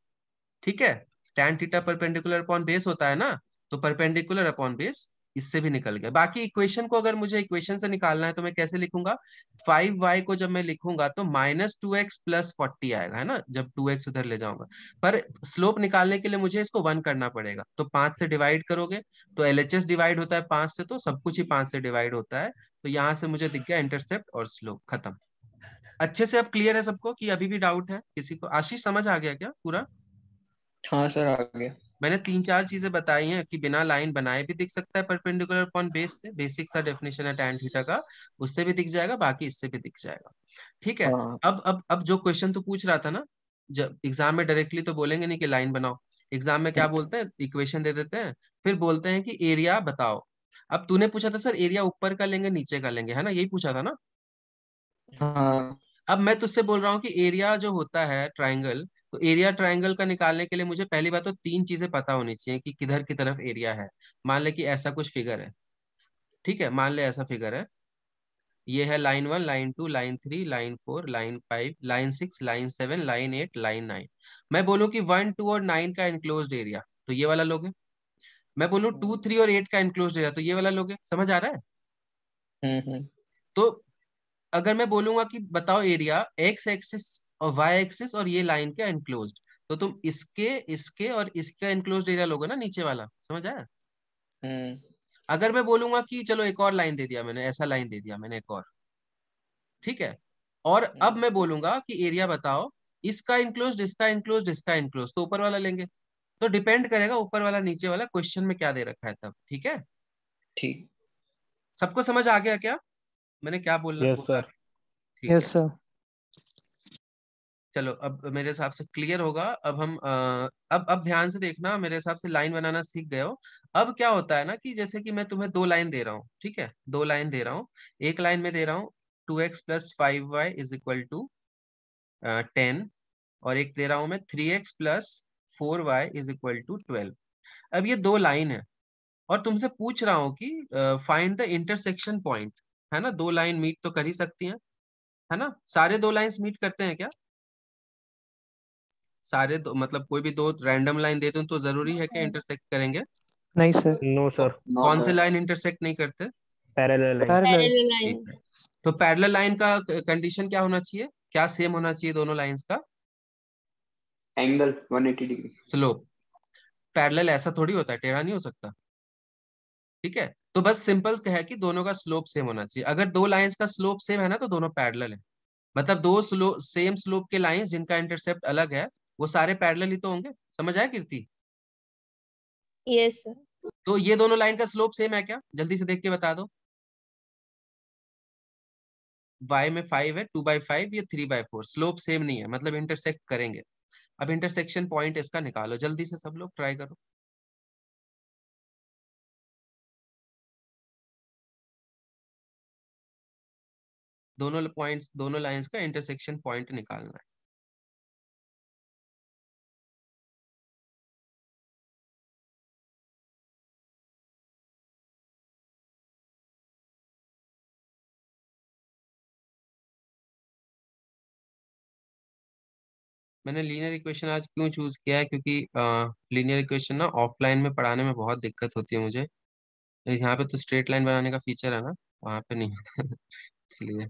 ठीक है, tan theta perpendicular upon base होता है ना, तो परपेंडिकुलर अपॉन बेस इससे भी निकल गया। बाकी इक्वेशन को अगर मुझे इक्वेशन से निकालना है तो मैं कैसे लिखूंगा, 5y को जब मैं लिखूंगा तो -2x + 40 आएगा, है ना, जब 2x उधर ले जाऊंगा। पर स्लोप निकालने के लिए मुझे इसको 1 करना पड़ेगा, तो 5 से डिवाइड करोगे तो एलएचएस डिवाइड होता है 5 से, तो सब कुछ ही 5 से डिवाइड होता है। तो यहाँ से मुझे दिख गया इंटरसेप्ट और स्लोप, खत्म। अच्छे से अब क्लियर है सबको कि अभी भी डाउट है किसी को? आशीष समझ आ गया क्या पूरा? हाँ सर, आ गया। मैंने 3-4 चीजें बताई हैं कि बिना लाइन बनाए भी दिख सकता है परपेंडिकुलर अपॉन बेस से, बेसिक सा डेफिनेशन है tan थीटा का, उससे भी दिख जाएगा, बाकी इससे भी दिख जाएगा। ठीक है। हाँ। अब जो क्वेश्चन तू पूछ रहा था ना, जब एग्जाम में डायरेक्टली तो बोलेंगे नहीं कि लाइन बनाओ, एग्जाम में क्या बोलते हैं, इक्वेशन दे देते हैं, फिर बोलते हैं कि एरिया बताओ। अब तूने पूछा था सर एरिया ऊपर का लेंगे नीचे का लेंगे, है ना, यही पूछा था ना। हाँ। अब मैं तुझसे बोल रहा हूँ कि एरिया जो होता है ट्राइंगल, तो एरिया ट्राइंगल का निकालने के लिए मुझे पहली बात तो 3 चीजें पता होनी चाहिए कि किधर की तरफ एरिया है। मान ले कि ऐसा कुछ फिगर है, ठीक है, मान ले ऐसा फिगर है, ये है line 1, line 2, line 3, line 4, line 5, line 6, line 7, line 8, line 9। मैं बोलूँ कि 1, 2 और 9 का इनक्लोज्ड एरिया, तो ये वाला लोगे। मैं बोलूँ 2, 3 और 8 का इनक्लोज्ड एरिया, तो ये वाला लोगे। समझ आ रहा है? हम्म। तो अगर मैं बोलूंगा कि बताओ एरिया एक्स एक्सिस और वाई एक्सिस और ये लाइन के एनक्लोज्ड, तो तुम इसके इसके और इसका एनक्लोज्ड एरिया लोगे ना, नीचे वाला। समझ आया? हम्म। अगर मैं बोलूंगा कि चलो एक और लाइन दे दिया मैंने, ऐसा लाइन दे दिया मैंने एक और, ठीक है, और अब मैं बोलूंगा कि एरिया बताओ इसका इंक्लोज्ड, इसका इंक्लोज्ड, इसका इंक्लोज्ड, तो ऊपर वाला लेंगे। तो डिपेंड करेगा ऊपर वाला नीचे वाला क्वेश्चन में क्या दे रखा है तब। ठीक है, ठीक। सबको समझ आ गया क्या मैंने क्या बोलना यस बोला? सर। ठीक है, यस सर। चलो अब मेरे हिसाब से क्लियर होगा। अब हम अब ध्यान से देखना, मेरे हिसाब से लाइन बनाना सीख गए हो। अब क्या होता है ना कि जैसे कि मैं तुम्हें 2 लाइन दे रहा हूँ, ठीक है, 2 लाइन दे रहा हूँ। एक लाइन में दे रहा हूँ 2x + 5y = 10, और एक दे रहा हूँ मैं 3x + 4y = 12। अब ये 2 लाइन है और तुमसे पूछ रहा हूँ कि फाइंड द इंटरसेक्शन पॉइंट, है ना। 2 लाइन मीट तो कर ही सकती हैं, है ना, सारे 2 लाइंस मीट करते हैं क्या? सारे दो, मतलब कोई भी 2 रैंडम लाइन दे दूं तो जरूरी है कि इंटरसेक्ट करेंगे? नहीं सर। No sir. नो कौन से सर। लाइन इंटरसेक्ट नहीं करते? Parallel line. पैरेलल। पैरेलल ठीक लाइन। है, तो पैरेलल लाइन का कंडीशन क्या होना चाहिए, क्या सेम होना चाहिए दोनों लाइंस का? Angle 180 degree. स्लोप। पैरेलल ऐसा थोड़ी होता है, टेढ़ा नहीं हो सकता। ठीक है, तो बस सिंपल है कि दोनों का स्लोप सेम होना चाहिए। अगर 2 लाइंस का स्लोप सेम है ना तो दोनों पैरेलल है। मतलब दो सेम स्लोप के लाइंस जिनका इंटरसेप्ट अलग है वो सारे पैरेलल ही तो होंगे। समझ आया कीर्ति? Yes sir. तो ये दोनों लाइन का स्लोप सेम है क्या? जल्दी से देख के बता दो। y में 5 है, 2/5, ये 3/4, स्लोप सेम नहीं है, मतलब इंटरसेक्ट करेंगे। अब इंटरसेक्शन पॉइंट इसका निकालो, जल्दी से सब लोग ट्राई करो। दोनों पॉइंट्स, दोनों लाइंस का इंटरसेक्शन पॉइंट निकालना है। मैंने लीनियर इक्वेशन आज क्यों चूज किया है, क्योंकि लीनियर इक्वेशन ना ऑफलाइन में पढ़ाने में बहुत दिक्कत होती है मुझे। यहाँ पे तो स्ट्रेट लाइन बनाने का फीचर है ना, वहां पे नहीं होता इसलिए।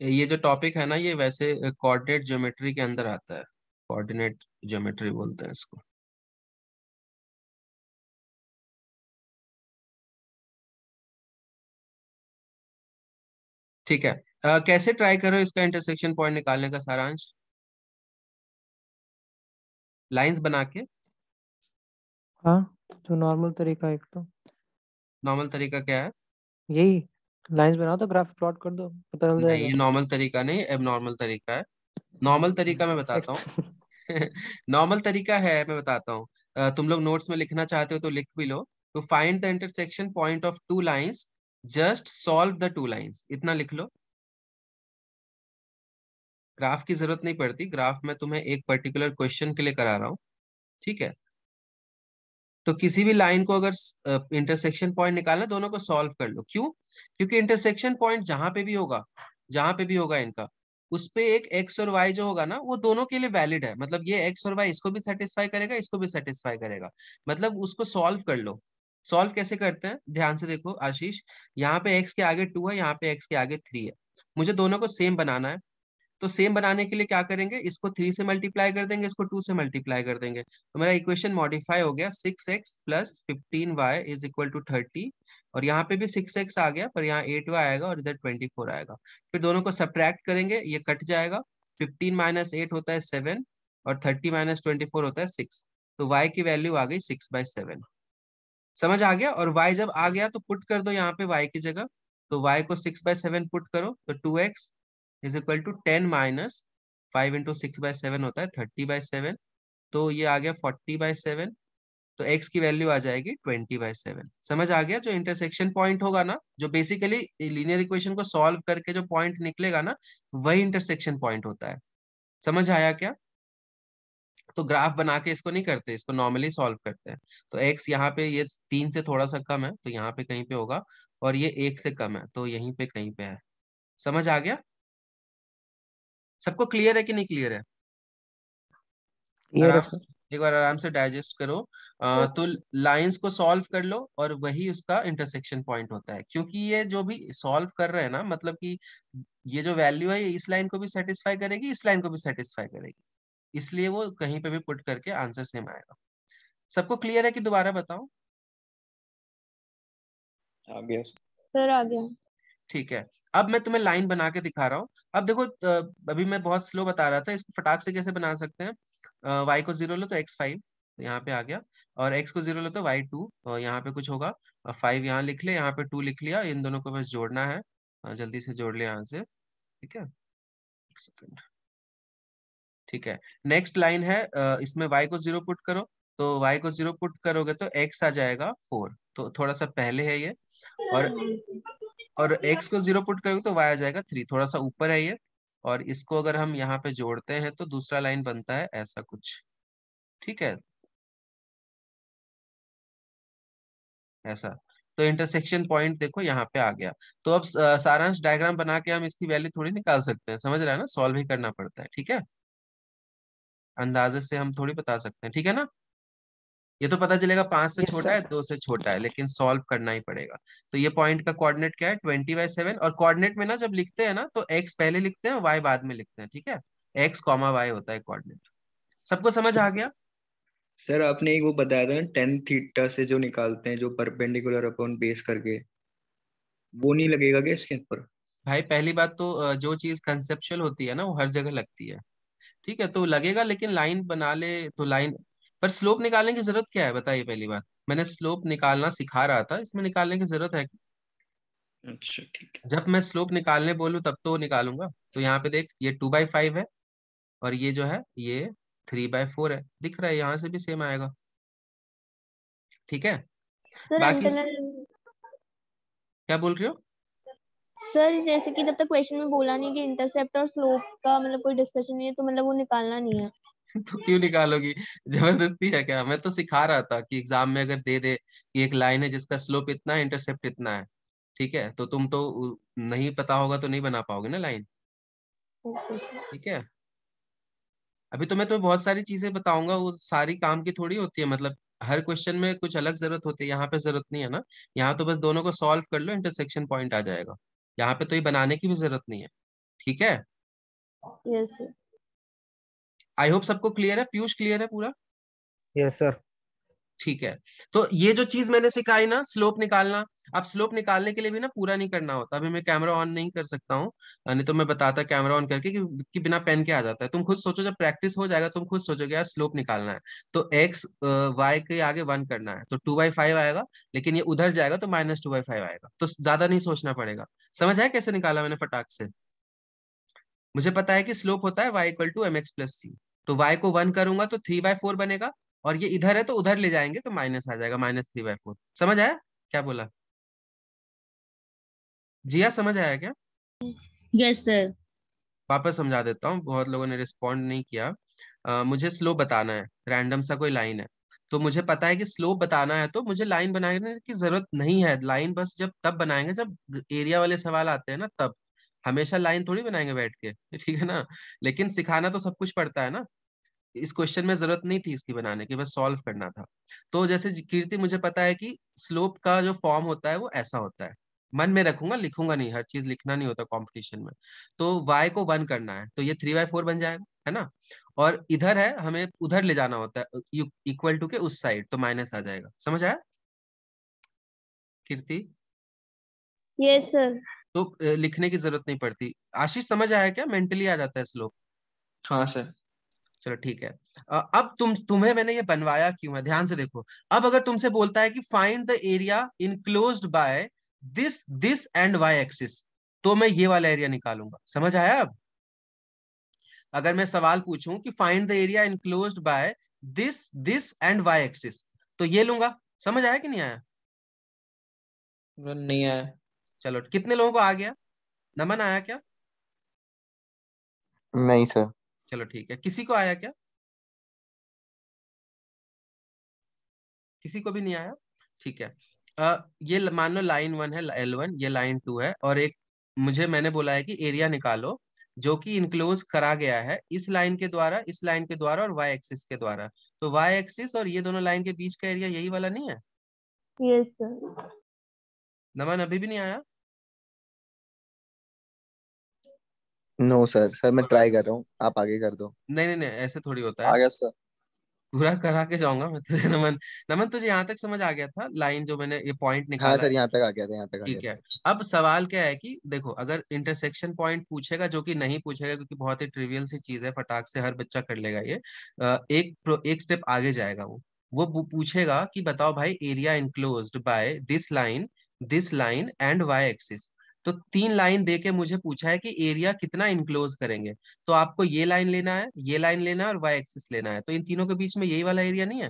ये जो टॉपिक है ना, ये वैसे कोऑर्डिनेट ज्योमेट्री के अंदर आता है। कोऑर्डिनेट ज्योमेट्री बोलते हैं इसको। ठीक है। कैसे ट्राई करो इसका इंटरसेक्शन पॉइंट निकालने का सारांश? लाइंस बना के। हाँ, जो नॉर्मल तरीका है एक तो नॉर्मल तरीका क्या है? यही, लाइंस बनाओ तो ग्राफ प्लॉट कर दो, पता चल नहीं, जाएगा। ये नॉर्मल तरीका नहीं, एब नॉर्मल तरीका है। नॉर्मल तरीका मैं बताता हूँ नॉर्मल तरीका है, मैं बताता हूँ। तुम लोग नोट्स में लिखना चाहते हो तो लिख भी लो। To find the intersection point of two lines, just solve the two lines, इतना लिख लो। ग्राफ की जरूरत नहीं पड़ती, ग्राफ मैं तुम्हें एक पर्टिकुलर क्वेश्चन के लिए करा रहा हूँ। ठीक है। तो किसी भी लाइन को अगर इंटरसेक्शन पॉइंट निकालना है, दोनों को सॉल्व कर लो। क्यों? क्योंकि इंटरसेक्शन पॉइंट जहां पे भी होगा, जहां पे भी होगा इनका, उस पे एक एक्स और वाई जो होगा ना, वो दोनों के लिए वैलिड है। मतलब ये एक्स और वाई इसको भी सेटिस्फाई करेगा, इसको भी सेटिस्फाई करेगा। मतलब उसको सॉल्व कर लो। सॉल्व कैसे करते हैं, ध्यान से देखो आशीष। यहाँ पे एक्स के आगे 2 है, यहाँ पे एक्स के आगे 3 है। मुझे दोनों को सेम बनाना है। तो सेम बनाने के लिए क्या करेंगे, इसको 3 से मल्टीप्लाई कर देंगे, इसको 2 से मल्टीप्लाई कर देंगे, तो मेरा इक्वेशन मॉडिफाई हो गया। 6x plus 15y is equal to 30। और यहाँ पे भी 6x आ गया, पर यहाँ 8y आएगा और इधर 24 आएगा। फिर दोनों को सब्ट्रैक्ट करेंगे, ये कट जाएगा। 15 माइनस 8 होता है 7, और 30 माइनस 24 होता है 6। तो y की वैल्यू आ गई 6/7। समझ आ गया? और y जब आ गया तो पुट कर दो यहाँ पे y की जगह। तो y को 6/7 पुट करो, तो 2x is equal to 10 minus 5 into 6/7 होता है 30/7। तो ये आ गया 40/7। तो x की वैल्यू आ जाएगी 20/7। समझ आ गया? जो इंटरसेक्शन पॉइंट होगा ना, जो बेसिकली लीनियर इक्वेशन को सॉल्व करके जो पॉइंट निकलेगा ना, वही इंटरसेक्शन पॉइंट होता है। समझ आया क्या? तो ग्राफ बना के इसको नहीं करते, इसको नॉर्मली सॉल्व करते हैं। तो x यहाँ पे ये 3 से थोड़ा सा कम है, तो यहाँ पे कहीं पे होगा। और ये 1 से कम है, तो यहीं पे कहीं पे है। समझ आ गया? सबको क्लियर है कि नहीं क्लियर है? क्लियर है आराम, सर। एक बार आराम से डाइजेस्ट करो। तो लाइंस को सॉल्व कर लो, और वही उसका इंटरसेक्शन पॉइंट होता है। क्योंकि ये जो भी सॉल्व कर रहे हैं ना, मतलब कि ये जो वैल्यू है, ये इस लाइन को भी सेटिस्फाई करेगी, इस लाइन को भी सेटिस्फाई करेगी, इसलिए वो कहीं पे भी पुट करके आंसर सेम आएगा। सबको क्लियर है कि दोबारा बताओ? आ गया। सर आ गया। ठीक है। अब मैं तुम्हें लाइन बना के दिखा रहा हूँ। अब देखो, अभी मैं बहुत स्लो बता रहा था, इसको फटाक से कैसे बना सकते हैं। y को 0 लो तो x5, तो यहाँ पे आ गया। और x को 0 लो तो y2, और यहाँ पे कुछ होगा। 5 यहाँ लिख ले, यहाँ पे 2 लिख लिया, इन दोनों को बस जोड़ना है। जल्दी से जोड़ ले यहाँ से। ठीक है, एक सेकंड। ठीक है। नेक्स्ट लाइन है, इसमें y को 0 पुट करो। तो y को 0 पुट करोगे तो x आ जाएगा 4, तो थोड़ा सा पहले है ये। और x को 0 पुट करोगे तो y आ जाएगा 3, थोड़ा सा ऊपर है ये। और इसको अगर हम यहाँ पे जोड़ते हैं तो दूसरा लाइन बनता है ऐसा कुछ। ठीक है, ऐसा। तो इंटरसेक्शन पॉइंट देखो यहाँ पे आ गया। तो अब सारांश डायग्राम बना के हम इसकी वैल्यू थोड़ी निकाल सकते हैं, समझ रहा है ना? सॉल्व ही करना पड़ता है। ठीक है, अंदाजे से हम थोड़ी बता सकते हैं, ठीक है ना? ये तो पता चलेगा 5 से यस छोटा है, सर। 2 से छोटा है, लेकिन सॉल्व करना ही पड़ेगा। तो ये पॉइंट का कोऑर्डिनेट क्या है, 20/7। और कोऑर्डिनेट में ना जब लिखते हैं ना तो एक्स पहले लिखते हैं, वाई बाद में लिखते हैं, ठीक है। एक्स कॉमा वाई होता है कोऑर्डिनेट। सबको समझ आ गया? सर आपने एक वो बताया था ना, टेन थीटा से जो निकालते हैं, जो परपेंडिकुलर अपॉन बेस करके, वो नहीं लगेगा क्या इसके ऊपर? भाई पहली बात तो जो चीज कंसेप्चुअल होती है ना वो हर जगह लगती है, ठीक है, तो लगेगा, लेकिन लाइन बना ले तो लाइन। पर स्लोप निकालने की जरूरत क्या है बताइए? पहली बात, मैंने स्लोप निकालना सिखा रहा था, इसमें निकालने की जरूरत है? अच्छा ठीक है। जब मैं स्लोप निकालने बोलूं तब तो निकालूंगा। तो यहाँ पे देख, ये 2/5 है, और ये जो है ये 3/4 है, दिख रहा है, यहाँ से भी सेम आएगा, ठीक है। सर बाकी इंटरनल, क्या बोल रही हो? सर जैसे कि जब तक क्वेश्चन में बोला नहीं कि इंटरसेप्ट और स्लोप का मतलब कोई डिस्कशन नहीं है, तो मतलब वो निकालना नहीं है। तो क्यों निकालोगी? जबरदस्ती है क्या? मैं तो सिखा रहा था कि एग्जाम में अगर दे दे कि एक लाइन है जिसका स्लोप इतना है, इंटरसेप्ट इतना है, ठीक है, तो तुम तो नहीं पता होगा तो नहीं बना पाओगे ना लाइन, ओके सर। ठीक है। अभी तो मैं तुम्हें बहुत सारी चीजें बताऊंगा, वो सारी काम की थोड़ी होती है, मतलब हर क्वेश्चन में कुछ अलग जरूरत होती है, यहाँ पे जरूरत नहीं है ना। यहाँ तो बस दोनों को सॉल्व कर लो, इंटरसेक्शन पॉइंट आ जाएगा। यहाँ पे तो ये बनाने की भी जरूरत नहीं है, ठीक है। Yes sir. आई होप सबको क्लियर है, पीयूष क्लियर है पूरा? Yes sir. ठीक है। तो ये जो चीज मैंने सिखाई ना, स्लोप निकालना, अब स्लोप निकालने के लिए भी ना पूरा नहीं करना होता। अभी मैं कैमरा ऑन नहीं कर सकता हूँ, नहीं तो मैं बताता कैमरा ऑन करके कि बिना पेन के आ जाता है। तुम खुद सोचो, जब प्रैक्टिस हो जाएगा तुम खुद सोचोगे यार स्लोप निकालना है, तो एक्स वाई के आगे 1 करना है, तो 2/5 आएगा, लेकिन ये उधर जाएगा तो -2/5 आएगा, तो ज्यादा नहीं सोचना पड़ेगा। समझ आया कैसे निकाला मैंने फटाक से? मुझे पता है कि स्लोप होता है y = mx + c, तो y को 1 करूंगा तो 3/4 बनेगा, और ये इधर है तो उधर ले जाएंगे तो माइनस आ जाएगा, -3/4। समझ आया क्या बोला? जिया समझ आया क्या? Yes sir. वापस समझा देता हूँ, बहुत लोगों ने रिस्पॉन्ड नहीं किया। मुझे स्लोप बताना है, रैंडम सा कोई लाइन है, तो मुझे पता है कि स्लोप बताना है, तो मुझे लाइन बनाने की जरूरत नहीं है। लाइन बस जब तब बनाएंगे जब एरिया वाले सवाल आते हैं ना, तब। हमेशा लाइन थोड़ी बनाएंगे बैठ के, ठीक है ना। लेकिन सिखाना तो सब कुछ पड़ता है ना। इस क्वेश्चन में जरूरत नहीं थी इसकी बनाने की, बस सॉल्व करना था। तो जैसे कीर्ति, मुझे पता है कि स्लोप का जो फॉर्म होता है वो ऐसा होता है। मन में रखूंगा, लिखूंगा नहीं, हर चीज लिखना नहीं होता कंपटीशन में। तो y को 1 करना है तो ये 3/4 बन जाएगा, है ना। और इधर है, हमें उधर ले जाना होता है, इक्वल टू के उस साइड, तो माइनस आ जाएगा। समझ आया कीर्ति? Yes sir. तो लिखने की जरूरत नहीं पड़ती। आशीष समझ आया क्या? मेंटली आ जाता है स्लोप। हाँ सर। चलो ठीक है। अब तुम्हें मैंने ये बनवाया क्यों है, ध्यान से देखो। अब अगर तुमसे बोलता है कि find the area enclosed by this this and Y axis, तो मैं ये वाला एरिया निकालूंगा। समझ आया अब? अगर मैं सवाल पूछूं कि find the area enclosed by this this and Y axis, तो ये लूंगा। समझ आया कि नहीं आया? नहीं आया। चलो, कितने लोगों को आ गया? नमन आया क्या? नहीं सर। चलो ठीक है, किसी को आया क्या? किसी को भी नहीं आया? ठीक है। ये मान लो लाइन 1 है, L1, ये लाइन 2 है, और एक मुझे मैंने बोला है कि एरिया निकालो जो कि इनक्लोज करा गया है इस लाइन के द्वारा, इस लाइन के द्वारा और वाई एक्सिस के द्वारा। तो वाई एक्सिस और ये दोनों लाइन के बीच का एरिया यही वाला नहीं है? Yes sir. नमन अभी भी नहीं आया? नो सर, सर मैं ट्राई कर रहा हूँ, आप आगे कर दो। नहीं नहीं नहीं, ऐसे थोड़ी होता है। आ गया सर। पूरा करा के जाऊंगा मैं तुझे। नमन, नमन तुझे यहाँ तक समझ आ गया था लाइन जो मैंने ये पॉइंट हाँ निकाला सर, है? यहाँ तक आ गया था, यहाँ तक आ गया ठीक है। था। अब सवाल क्या है कि देखो, अगर इंटरसेक्शन पॉइंट पूछेगा, जो कि नहीं पूछेगा क्योंकि बहुत ही ट्रिवियल सी चीज है, फटाक से हर बच्चा कर लेगा ये, एक स्टेप आगे जाएगा वो पूछेगा कि बताओ भाई, area enclosed by this line and Y axis. तो 3 लाइन दे के मुझे पूछा है कि एरिया कितना इनक्लोज करेंगे, तो आपको ये लाइन लेना है, ये लाइन लेना है और वाई एक्सिस लेना है, तो इन तीनों के बीच में यही वाला एरिया नहीं है?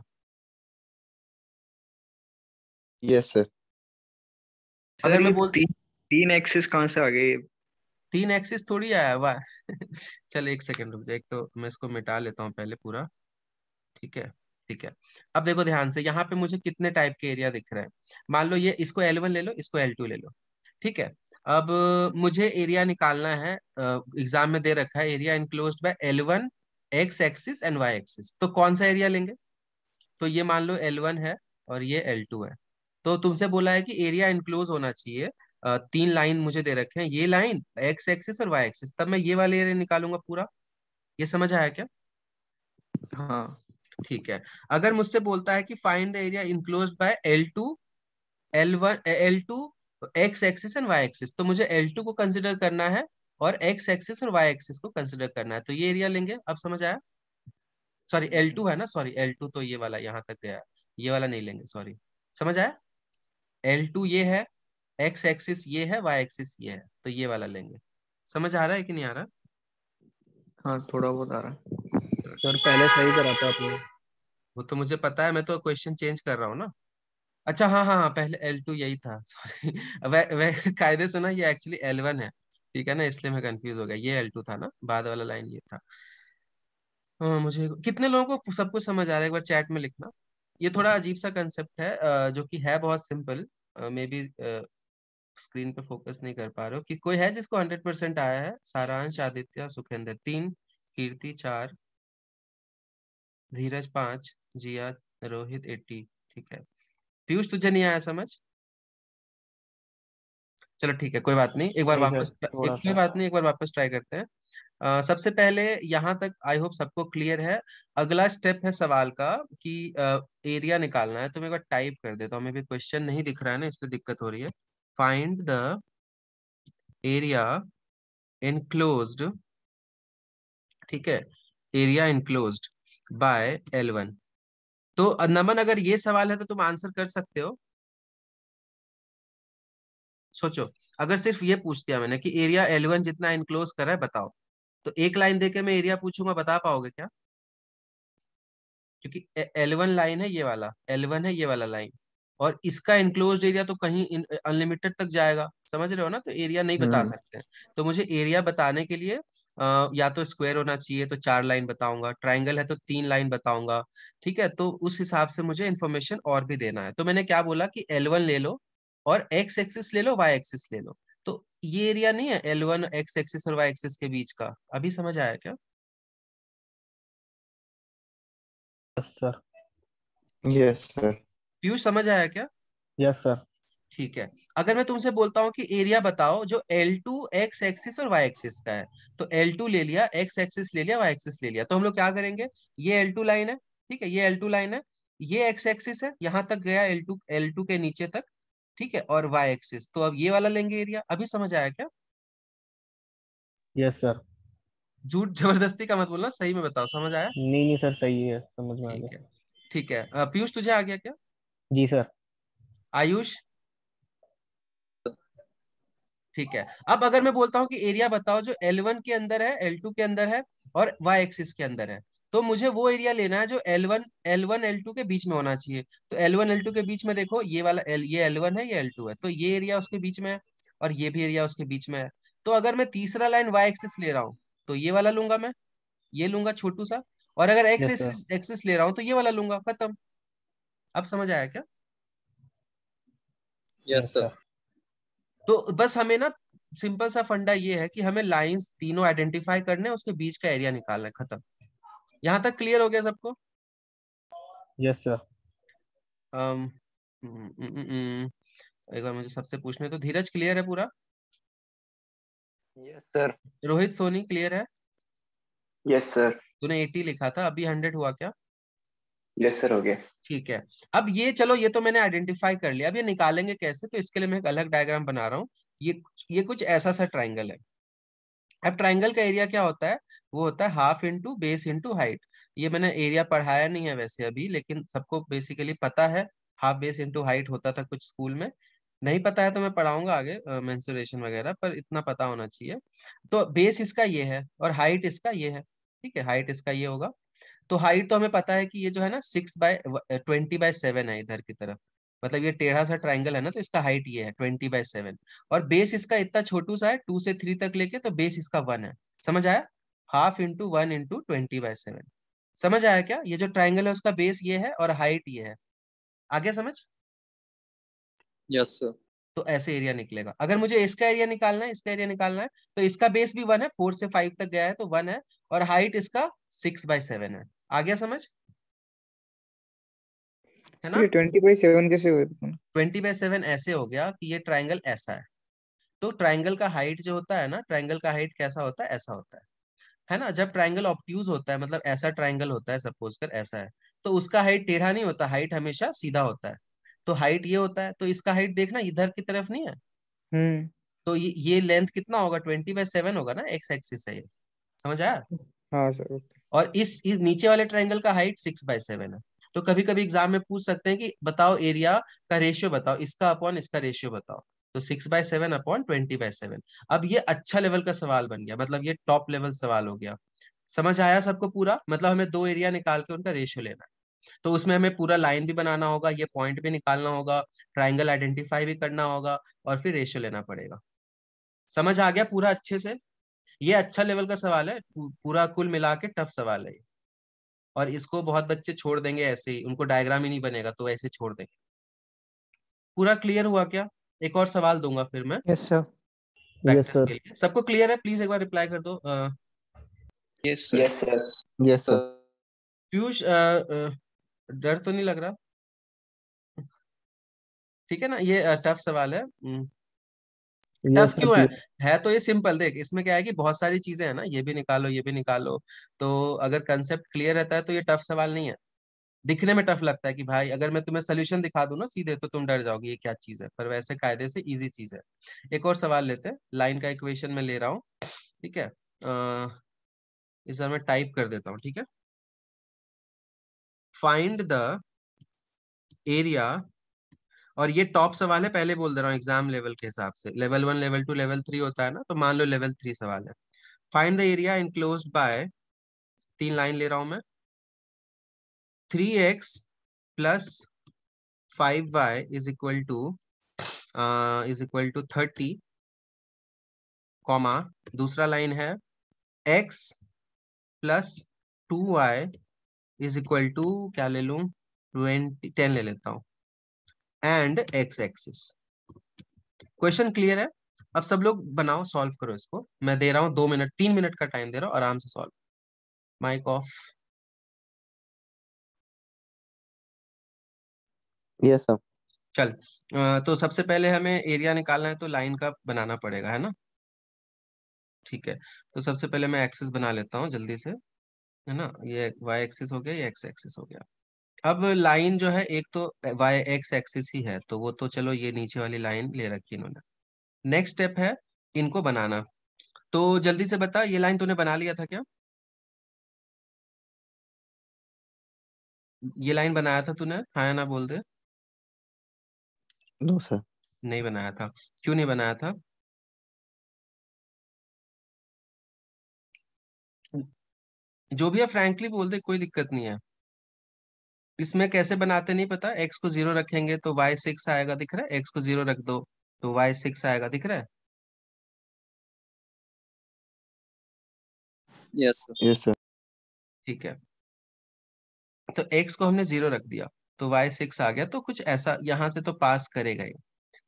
Yes sir. अगर सर ये मैं बोल तीन तीन एक्सिस कहाँ से आ गए? 3 एक्सिस थोड़ी आया हुआ है। चल एक सेकंड रुक जा, एक तो मैं इसको मिटा लेता हूँ पहले पूरा, ठीक है। ठीक है। अब देखो ध्यान से, यहाँ पे मुझे कितने टाइप के एरिया दिख रहे हैं। मान लो ये, इसको L1 ले लो, इसको L2 ले लो, ठीक है। अब मुझे एरिया निकालना है, एग्जाम में दे रखा है area enclosed by L1 X axis and Y axis, तो कौन सा एरिया लेंगे? तो ये मान लो L1 है और ये L2 है। तो तुमसे बोला है कि एरिया इनक्लोज होना चाहिए। तीन लाइन मुझे दे रखे हैं, ये लाइन एक्स एक्सिस और वाई एक्सिस, तब मैं ये वाले एरिया निकालूंगा पूरा। ये समझ आया क्या? हाँ ठीक है। अगर मुझसे बोलता है कि find the area enclosed by L2 L1 L2 X axis and Y axis, तो मुझे L2 को कंसिडर करना है और एक्स एक्सिस और वाई एक्सिस को कंसिडर करना है, तो ये एरिया लेंगे। अब समझ आया? सॉरी L2 है ना, सॉरी L2 तो ये वाला यहाँ तक गया है, ये वाला नहीं लेंगे, सॉरी। समझ आया? L2 ये है, एक्स एक्सिस ये है, वाई एक्सिस ये है, तो ये वाला लेंगे। समझ आ रहा है कि नहीं आ रहा? हाँ, थोड़ा बहुत आ रहा है। सर पहले सही करा था आपने। वो तो मुझे पता है, मैं तो क्वेश्चन चेंज कर रहा हूँ ना। अच्छा हाँ हाँ हाँ, पहले L2 यही था, सॉरी। वे कायदे से ना ये एक्चुअली L1 है, ठीक है ना, इसलिए मैं कंफ्यूज हो गया। ये L2 था ना, बाद वाला लाइन ये था। हाँ, मुझे कितने लोगों को सब कुछ समझ आ रहा है, एक बार चैट में लिखना। ये थोड़ा अजीब सा कंसेप्ट है, जो कि है बहुत सिंपल। मे बी स्क्रीन पे फोकस नहीं कर पा रहे हो कि कोई है जिसको 100% आया है? सारांश, आदित्य, सुखेंद्र 3, कीर्ति 4, धीरज 5, जिया, रोहित 80। ठीक है। पीयूष तुझे नहीं आया समझ? चलो ठीक है, कोई बात नहीं, एक बार नहीं सर, वापस थोड़ा एक कोई सा। बात नहीं, एक बार वापस ट्राई करते हैं। सबसे पहले यहाँ तक आई होप सबको क्लियर है। अगला स्टेप है सवाल का कि एरिया निकालना है, तो मैं एक बार टाइप कर देता हूँ, मैं भी क्वेश्चन नहीं दिख रहा है ना, इसलिए दिक्कत हो रही है। फाइंड द एरिया इनक्लोज्ड, ठीक है, एरिया इनक्लोज्ड बाय L1। तो नमन, अगर ये सवाल है तो तुम आंसर कर सकते हो। सोचो, अगर सिर्फ ये पूछ दिया मैंने कि एरिया L1 जितना इनक्लोज कर रहा है बताओ, तो एक लाइन देके मैं एरिया पूछूंगा, बता पाओगे क्या? क्योंकि L1 लाइन है ये वाला, L1 है ये वाला लाइन, और इसका इनक्लोज्ड एरिया तो कहीं अनलिमिटेड तक जाएगा, समझ रहे हो ना, तो एरिया नहीं बता हम्म। सकते हैं। तो मुझे एरिया बताने के लिए या तो स्क्वायर होना चाहिए तो 4 लाइन बताऊंगा, ट्राइंगल है तो 3 लाइन बताऊंगा। ठीक है, तो उस हिसाब से मुझे इन्फॉर्मेशन और भी देना है। तो मैंने क्या बोला कि L1 ले लो और एक्स एक्सिस ले लो, वाई एक्सिस ले लो। तो ये एरिया नहीं है L1 एक्स एक्सिस और वाई एक्सिस के बीच का। अभी समझ आया क्या? Yes sir. Yes sir. Piyush समझ आया क्या? Yes sir. ठीक है। अगर मैं तुमसे बोलता हूँ कि एरिया बताओ जो L2 एक्स एक्सिस और वाई एक्सिस का है, तो L2 ले लिया, एक्स एक्सिस ले लिया, वाई एक्सिस ले लिया, तो हम लोग क्या करेंगे? ये L2 लाइन है, ठीक है, ये L2 लाइन है, ये एक्स एक्सिस है, यहां तक गया L2 के नीचे तक, ठीक है, और वाई एक्सिस, तो अब ये वाला लेंगे एरिया। अभी समझ आया क्या? Yes sir. झूठ जबरदस्ती का मत बोलना, सही में बताओ, समझ आया? नहीं नहीं सर, सही है, समझ में आ ठीक गया। है। ठीक है, पीयूष तुझे आ गया क्या? जी सर। आयुष? ठीक है। अब अगर मैं बोलता हूँ कि एरिया बताओ जो L1 के अंदर है, L2 के अंदर है और वाई एक्सिस के अंदर है, तो मुझे वो एरिया लेना है जो L1 L2 के बीच में होना चाहिए। तो L1 L2 के बीच में देखो, ये वाला ये L1 है, ये L2 है, तो ये एरिया उसके बीच में है और ये भी एरिया उसके बीच में है। तो अगर मैं तीसरा लाइन वाई एक्सिस ले रहा हूँ तो ये वाला लूंगा मैं, ये लूंगा छोटू सा। और अगर एक्स यस सर। एक्सिस ले रहा हूँ तो ये वाला लूंगा, खत्म। अब समझ आया क्या? Yes yes sir. सर। तो बस हमें ना सिंपल सा फंडा ये है कि हमें लाइंस तीनों आइडेंटिफाई करने हैं, उसके बीच का एरिया निकालना है, खत्म। यहां तक क्लियर हो गया सबको? Yes sir. अम, एक बार मुझे सबसे पूछने तो, धीरज क्लियर है पूरा? Yes sir. Rohit Soni clear है? Yes sir. तूने 80 लिखा था, अभी 100 हुआ क्या? यस सर, हो गया। ठीक है। अब ये चलो, ये तो मैंने आइडेंटिफाई कर लिया, अब ये निकालेंगे कैसे, तो इसके लिए मैं एक अलग डायग्राम बना रहा हूँ। ये कुछ ऐसा सा ट्राइंगल है। अब ट्राइंगल का एरिया क्या होता है? वो होता है half into base into height. ये मैंने एरिया पढ़ाया नहीं है वैसे अभी, लेकिन सबको बेसिकली पता है। हाफ बेस इंटू हाइट होता था कुछ स्कूल में, नहीं पता है तो मैं पढ़ाऊंगा आगे मेंसुरेशन वगैरह, पर इतना पता होना चाहिए। तो बेस इसका ये है और हाइट इसका ये है, ठीक है, हाइट इसका ये होगा। तो हाइट तो हमें पता है कि ये जो है ना 6/20/7 है इधर की तरफ, मतलब ये टेढ़ा सा ट्राइंगल है ना, तो इसका हाइट ये है 20/7। और बेस इसका इतना छोटू सा है, 2 से 3 तक लेके, तो बेस इसका 1 है। समझ आया? Half into 1 into 20/7। समझ आया क्या? ये जो ट्राइंगल है उसका बेस ये है और हाइट ये है। आ गया समझ? Yes sir. तो ऐसे एरिया निकलेगा। अगर मुझे इसका एरिया निकालना है, इसका एरिया निकालना है, तो इसका बेस भी 1 है, 4 से 5 तक गया है तो 1 है, और हाइट इसका 6/7 है। आ गया समझ? है ना। ये 20/7 कैसे हुए थे? 20/7 ऐसे हो गया कि ये ट्राइंगल ऐसा है, तो ट्राइंगल का हाइट जो होता है ना, ट्राइंगल का हाइट कैसा होता है, ऐसा होता है ना। जब ट्राइंगल ऑब्ट्यूज होता है, मतलब ऐसा ट्राइंगल होता है, सपोज कर ऐसा है, तो उसका हाइट टेढ़ा नहीं होता, हाइट हमेशा सीधा होता है। तो हाइट ये होता है, तो इसका हाइट देखना इधर की तरफ नहीं है, हम्म। तो ये लेंथ कितना होगा, 20/7 होगा ना, एक्स एक्सिस है ये, समझ आया। हाँ सर, ओके। और इस नीचे वाले ट्राइंगल का हाइट 6/7 है। तो कभी कभी एग्जाम में पूछ सकते हैं कि बताओ एरिया का रेशियो बताओ, इसका अपॉन इसका रेशियो बताओ। तो 6/7 अपॉन 20/7। अब ये अच्छा लेवल का सवाल बन गया, मतलब ये टॉप लेवल सवाल हो गया। समझ आया सबको पूरा, मतलब हमें दो एरिया निकाल के उनका रेशियो लेना है, तो उसमें हमें पूरा लाइन भी बनाना होगा, ये पॉइंट भी निकालना होगा, ट्राइंगल आइडेंटिफाई भी करना होगा, और फिर रेशियो लेना पड़ेगा। समझ आ गया पूरा अच्छे से। ये अच्छा लेवल का सवाल है, पूरा कुल मिला के टफ सवाल है ये। और इसको बहुत बच्चे छोड़ देंगे ऐसे ही, उनको डायग्राम ही नहीं बनेगा तो ऐसे छोड़ देंगे। पूरा क्लियर हुआ क्या? एक और सवाल दूंगा फिर मैं यस सर। यस प्रैक्टिस के सर। लिए। सबको क्लियर है? प्लीज एक बार रिप्लाई कर दो। Yes sir. Yes sir. Yes sir. Piyush, डर तो नहीं लग रहा? ठीक है ना, ये टफ सवाल है। यस टफ सर क्यों है? प्लीज। है तो ये सिंपल, देख इसमें क्या है कि बहुत सारी चीजें हैं ना, ये भी निकालो ये भी निकालो। तो अगर कंसेप्ट क्लियर रहता है तो ये टफ सवाल नहीं है। दिखने में टफ लगता है कि भाई अगर मैं तुम्हें सोल्यूशन दिखा दूं ना सीधे, तो तुम डर जाओगे ये क्या चीज है, पर वैसे कायदे से इजी चीज है। एक और सवाल लेते हैं, लाइन का इक्वेशन में ले रहा हूँ, ठीक है। इस बार मैं टाइप कर देता हूँ, ठीक है। फाइंड द एरिया, और ये टॉप सवाल है, पहले बोल दे रहा हूँ एग्जाम लेवल के हिसाब से, लेवल 1 लेवल 2 लेवल 3 होता है ना, तो मान लो लेवल 3 सवाल है। Find the area enclosed by, 3 line ले रहा हूं मैं, 3x plus 5y is equal to 30, comma, दूसरा लाइन है x plus 2y is equal to, क्या ले लूं, 10 ले लेता हूं, and x axis. Question clear है? अब सब लोग बनाओ, सॉल्व करो इसको। मैं दे रहा हूँ 2 मिनट, 3 मिनट का टाइम दे रहा हूँ, आराम से solve. Mic off. Yes sir. चल, तो सबसे पहले हमें एरिया निकालना है, तो लाइन का बनाना पड़ेगा, है ना। ठीक है, तो सबसे पहले मैं एक्सिस बना लेता हूँ जल्दी से, है ना। ये वाई एक्सिस हो गया, ये एक्स एक्सिस हो गया। अब लाइन जो है, एक तो वाई एक्स एक्सिस ही है, तो वो तो चलो ये नीचे वाली लाइन ले रखी इन्होंने। नेक्स्ट स्टेप है इनको बनाना। तो जल्दी से बता, ये लाइन तूने बना लिया था क्या? ये लाइन बनाया था तूने, हाँ या ना बोल दे। No sir. नहीं बनाया था? क्यों नहीं बनाया था? जो भी है फ्रैंकली बोल दे, कोई दिक्कत नहीं है। इसमें कैसे बनाते नहीं पता, एक्स को 0 रखेंगे तो वाई 6 आएगा, दिख रहा है, एक्स को 0 रख दो तो वाई 6 आएगा, दिख रहा है। Yes sir. Yes sir. ठीक है, तो एक्स को हमने 0 रख दिया तो वाई 6 आ गया, तो कुछ ऐसा यहां से तो पास करेगा ही।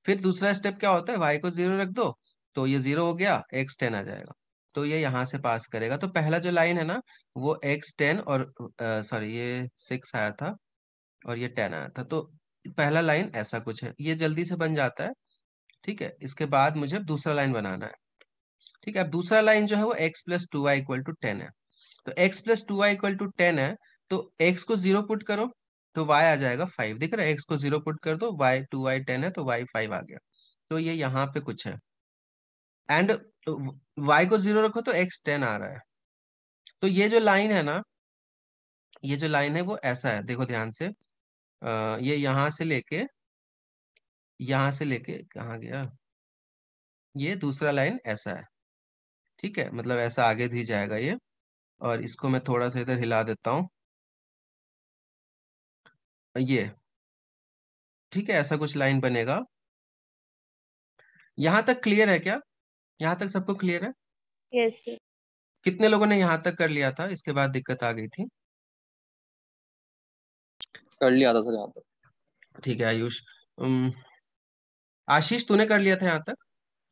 फिर दूसरा स्टेप क्या होता है, वाई को 0 रख दो तो ये 0 हो गया, एक्स 10 आ जाएगा, तो ये यहाँ से पास करेगा। तो पहला जो लाइन है ना, वो x10 और सॉरी ये 6 आया था और ये 10 आया था, तो पहला लाइन ऐसा कुछ है, ये जल्दी से बन जाता है। ठीक है, इसके बाद मुझे अब दूसरा लाइन बनाना है। ठीक है, अब दूसरा लाइन जो है वो x+2y=10 है। तो x+2y=10 है, तो x को 0 पुट करो तो y आ जाएगा 5, दिख रहा है, x को 0 पुट कर दो, y 2y 10 है तो y 5 आ गया। तो ये यहाँ पे कुछ है, एंड y को 0 रखो तो x 10 आ रहा है। तो ये जो लाइन है ना, ये जो लाइन है वो ऐसा है, देखो ध्यान से। ये यहाँ से लेके कहाँ गया, ये दूसरा लाइन ऐसा है। ठीक है, मतलब ऐसा आगे भी जाएगा ये, और इसको मैं थोड़ा सा इधर हिला देता हूँ, ये। ठीक है, ऐसा कुछ लाइन बनेगा। यहाँ तक क्लियर है क्या? यहाँ तक सबको क्लियर है? Yes sir. कितने लोगों ने यहाँ तक कर लिया था, इसके बाद दिक्कत आ गई थी? कर लिया था सर यहाँ तक। ठीक है आयुष, आशीष तूने कर लिया था यहाँ तक?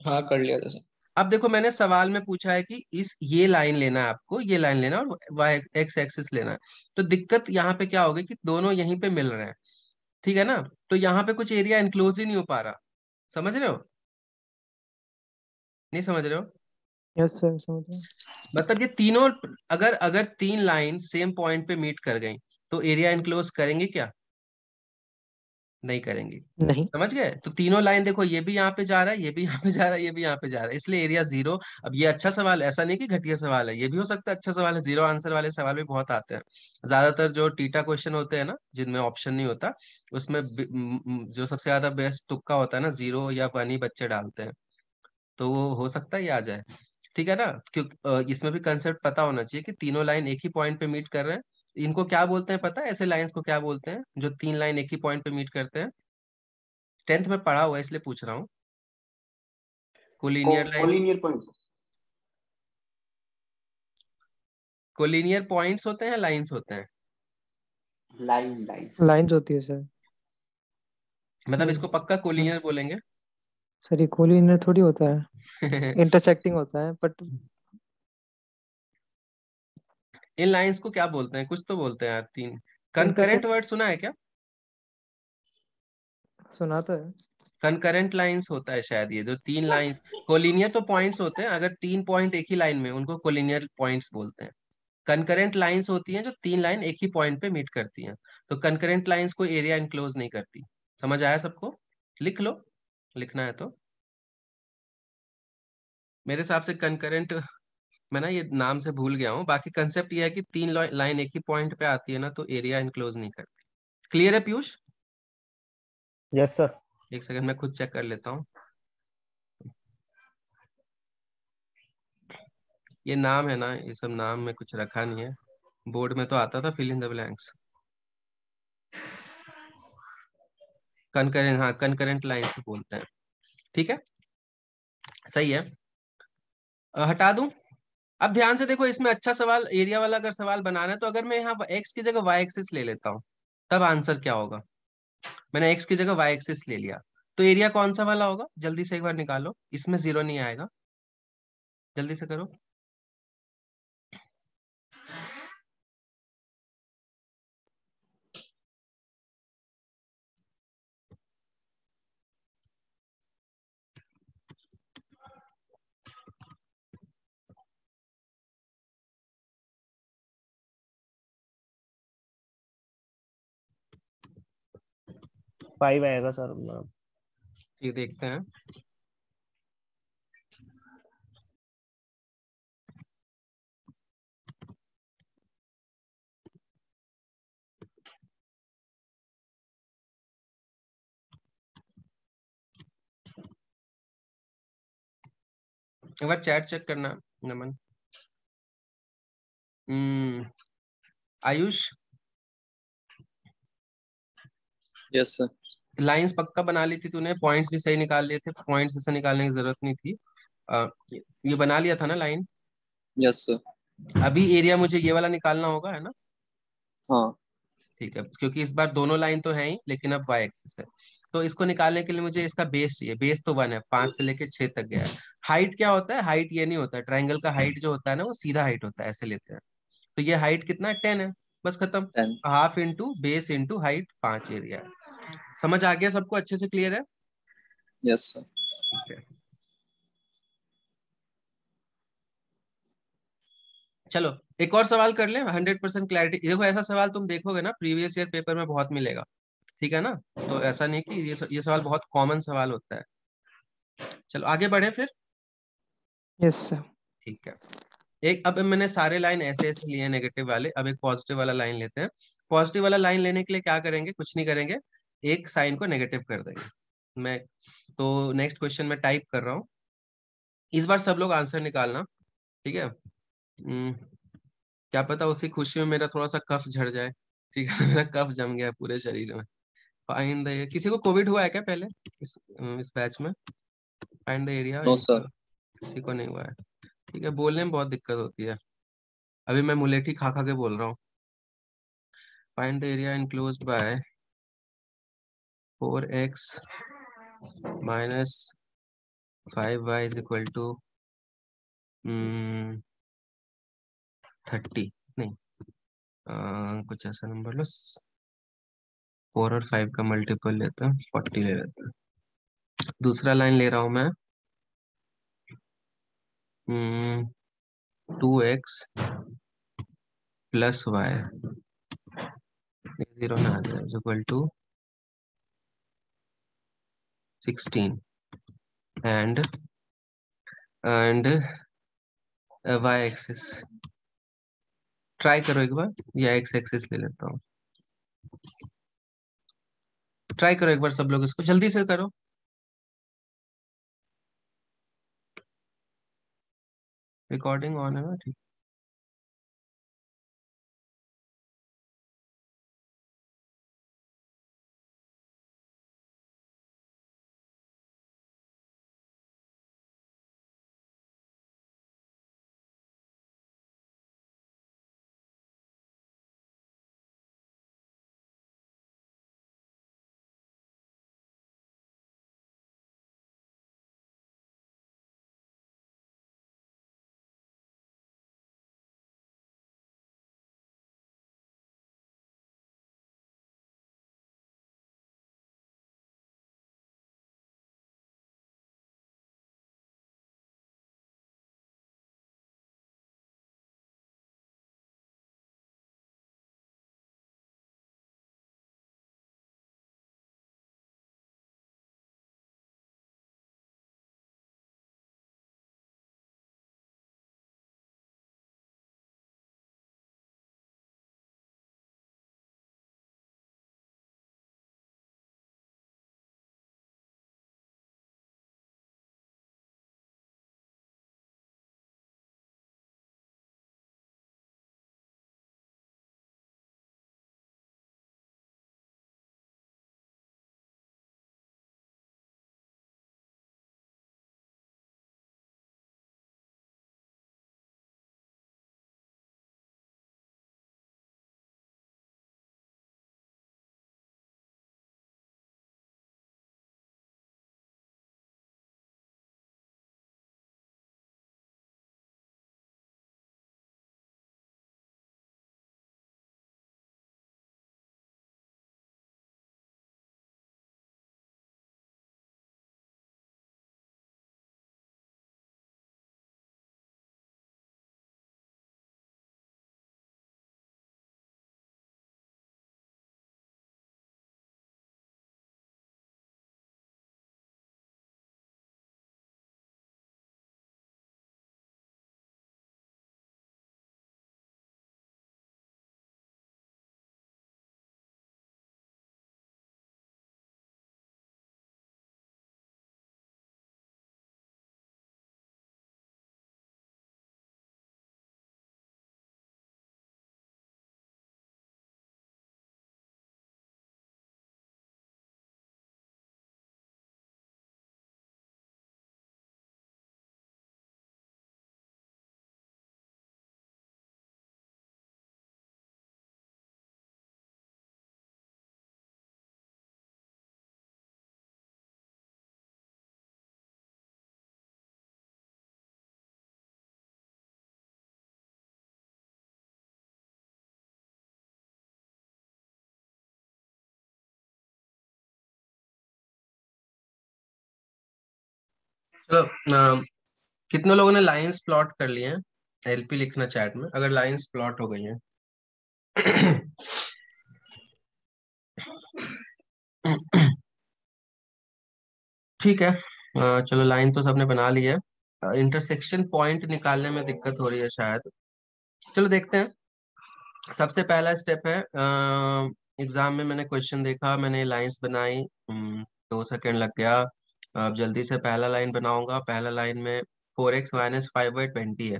हाँ कर लिया था सर। अब देखो, मैंने सवाल में पूछा है कि इस ये लाइन लेना है आपको, ये लाइन लेना है और वाई एक्स एक्सिस लेना है। तो दिक्कत यहाँ पे क्या होगी कि दोनों यहीं पे मिल रहे हैं, ठीक है ना। तो यहाँ पे कुछ एरिया इनक्लोज ही नहीं हो पा रहा, समझ रहे हो, नहीं समझ रहे हो? यस सर, समझ रहा हूँ। मतलब ये तीनों, अगर अगर तीन लाइन सेम पॉइंट पे मीट कर गई तो एरिया इनक्लोज करेंगे क्या? नहीं करेंगी। नहीं। समझ गए? तो तीनों लाइन देखो, ये भी यहाँ पे जा रहा है, ये भी यहाँ पे जा रहा है, ये भी यहाँ पे जा रहा है, इसलिए एरिया जीरो। अब ये अच्छा सवाल है, ऐसा नहीं कि घटिया सवाल है, ये भी हो सकता है अच्छा सवाल है। जीरो आंसर वाले सवाल भी बहुत आते हैं। ज्यादातर जो टीटा क्वेश्चन होते हैं ना, जिनमें ऑप्शन नहीं होता, उसमें जो सबसे ज्यादा बेस्ट तुक्का होता है ना, जीरो या वन ही बच्चे डालते हैं। तो वो हो सकता है ये आ जाए। ठीक है ना। क्योंकि इसमें भी कंसेप्ट पता होना चाहिए कि तीनों लाइन एक ही पॉइंट पे मीट कर रहे हैं। इनको क्या बोलते हैं पता है? ऐसे लाइंस को क्या बोलते हैं जो तीन लाइन एक ही पॉइंट पे मीट करते हैं? 10th में पढ़ा हुआ है इसलिए पूछ रहा हूँ। Collinear lines, collinear point. Collinear points होते हैं, लाइंस होते हैं? लाइंस। लाइंस होती है सर। मतलब ये इसको पक्का कोलिनियर बोलेंगे। सर, ये कोलिनियर थोड़ी होता है, इंटरसेक्टिंग होता है बट। इन लाइंस को क्या बोलते हैं? कुछ तो बोलते हैं यार, तीन। कनकरेंट इंटरसेक्ट वर्ड सुना है क्या? सुना तो है। कनकरेंट लाइंस होता है शायद, ये जो तीन लाइंस। कोलिनियर तो पॉइंट्स होते हैं, अगर तीन पॉइंट एक ही लाइन में, उनको कोलिनियर पॉइंट्स बोलते हैं। कनकरेंट लाइंस होती हैं जो तीन लाइन एक ही पॉइंट पे मीट करती हैं। तो कनकरेंट लाइंस को एरिया इनक्लोज नहीं करती। समझ आया सबको? लिख लो, लिखना है तो। मेरे हिसाब से कनकरेंट, मैं ना ये नाम से भूल गया हूँ, बाकी कंसेप्ट ये है कि तीन लाइन एक ही पॉइंट पे आती है ना, तो एरिया इनक्लोज नहीं करती। क्लियर है पीयूष? Yes sir. एक सेकंड मैं खुद चेक कर लेता हूँ। ये नाम है ना, ये सब नाम में कुछ रखा नहीं है। बोर्ड में तो आता था fill in the blanks. Concurrent, हाँ कनकरेंट लाइन से बोलते हैं। ठीक है, सही है। हटा दूं? अब ध्यान से देखो, इसमें अच्छा सवाल एरिया वाला अगर सवाल बनाना है, तो अगर मैं यहाँ एक्स की जगह वाई एक्सिस ले लेता हूँ, तब आंसर क्या होगा? मैंने एक्स की जगह वाई एक्सिस ले लिया, तो एरिया कौन सा वाला होगा? जल्दी से एक बार निकालो, इसमें जीरो नहीं आएगा, जल्दी से करो। फाइव आएगा सर। ये देखते हैं। एक बार चैट चेक करना Naman. Ayush, yes sir. Lines पक्का बना ली थी तूने? पॉइंट्स भी सही निकाल लिए थे? पॉइंट्स ऐसे निकालने की जरूरत नहीं थी। ये बना लिया था ना लाइन? Yes sir. अभी एरिया मुझे ये वाला निकालना होगा, है ना? हाँ। ठीक है, क्योंकि इस बार दोनों लाइन तो है ही, लेकिन अब वाई एक्सिस है। तो इसको निकालने के लिए मुझे इसका बेस चाहिए। बेस तो 1 है, 5 से लेके 6 तक गया है। हाइट क्या होता है? हाइट ये नहीं होता, ट्राइंगल का हाइट जो होता है ना, वो सीधा हाइट होता है, ऐसे लेते हैं। तो ये हाइट कितना है? 10 है, बस खत्म। 10। Half into base into height, 5 area है। समझ आ गया सबको? अच्छे से क्लियर है? Yes sir. ठीक है, चलो एक और सवाल कर लें, 100% क्लैरिटी। देखो ऐसा सवाल तुम देखोगे ना प्रीवियस ईयर पेपर में बहुत मिलेगा, ठीक है ना? तो ऐसा नहीं कि ये सवाल बहुत कॉमन सवाल होता है। चलो आगे बढ़े फिर। Yes sir. ठीक है, एक अब मैंने सारे लाइन ऐसे ऐसे लिए नेगेटिव वाले, अब एक पॉजिटिव वाला लाइन लेते हैं। पॉजिटिव वाला लाइन लेने के लिए क्या करेंगे? कुछ नहीं करेंगे, एक साइन को नेगेटिव कर देंगे। मैं तो नेक्स्ट क्वेश्चन में टाइप कर रहा हूँ, इस बार सब लोग आंसर निकालना, ठीक है? क्या पता उसी खुशी में मेरा थोड़ा सा कफ झड़ जाए, ठीक है? मेरा कफ जम गया है पूरे शरीर में। फाइंड द, किसी को कोविड हुआ है क्या पहले इस बैच में? Find the area, no sir. किसी को नहीं हुआ है? ठीक है, बोलने में बहुत दिक्कत होती है, अभी मैं मुलेठी खा खा के बोल रहा हूँ। Find the area enclosed by 4x minus 5y is equal to 30, नहीं कुछ ऐसा नंबर लो, 4 और 5 का मल्टीपल लेते हैं, 40 ले लेते हैं। दूसरा लाइन ले रहा हूं मैं, 2x प्लस वाई, 0 में आ जाए, is equal to 16 and Y axis. Try करो एक बार, या एक्स एक्सिस ले लेता हूँ। ट्राई करो एक बार सब लोग, इसको जल्दी से करो। रिकॉर्डिंग ऑन है ना? ठीक। चलो, कितने लोगों ने लाइंस प्लॉट कर लिए हैं? एलपी लिखना चैट में अगर लाइंस प्लॉट हो गई हैं। ठीक है, चलो लाइन तो सबने बना ली है। इंटरसेक्शन पॉइंट निकालने में दिक्कत हो रही है शायद। चलो देखते हैं। सबसे पहला स्टेप है, एग्जाम में मैंने क्वेश्चन देखा, मैंने लाइंस बनाई, 2 सेकेंड लग गया। अब जल्दी से पहला लाइन बनाऊंगा। पहला लाइन में 4x माइनस 5/20 है।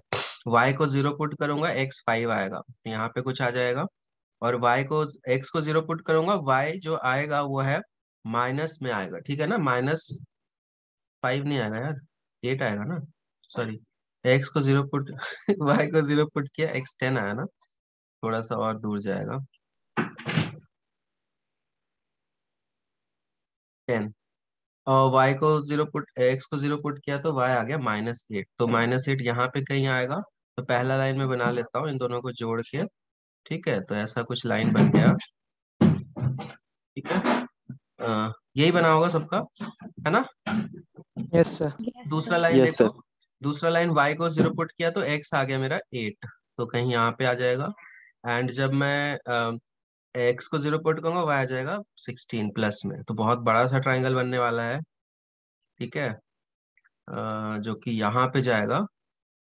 y को 0 पुट करूंगा, x 5 आएगा, यहाँ पे कुछ आ जाएगा। और x को 0 पुट करूंगा, y जो आएगा वो है माइनस में आएगा, ठीक है ना? -5 नहीं आएगा यार, 8 आएगा ना, सॉरी। x को 0 पुट y को 0 पुट किया, x 10 आया ना, थोड़ा सा और दूर जाएगा, 10। और x को 0 पुट किया तो y आ गया -8, तो -8 यहाँ पे कहीं आएगा। तो पहला लाइन में बना लेता हूँ इन दोनों को जोड़ के, ठीक है? तो ऐसा कुछ लाइन बन गया। ठीक है, यही बना होगा सबका, है ना। Yes sir. दूसरा लाइन यस देखो, सर। दूसरा लाइन y को 0 पुट किया तो x आ गया मेरा 8, तो कहीं यहाँ पे आ जाएगा। एंड जब मैं x को 0 पुट करूंगा y आ जाएगा 16 प्लस में, तो बहुत बड़ा सा ट्राइंगल बनने वाला है। ठीक है, जो कि यहाँ पे जाएगा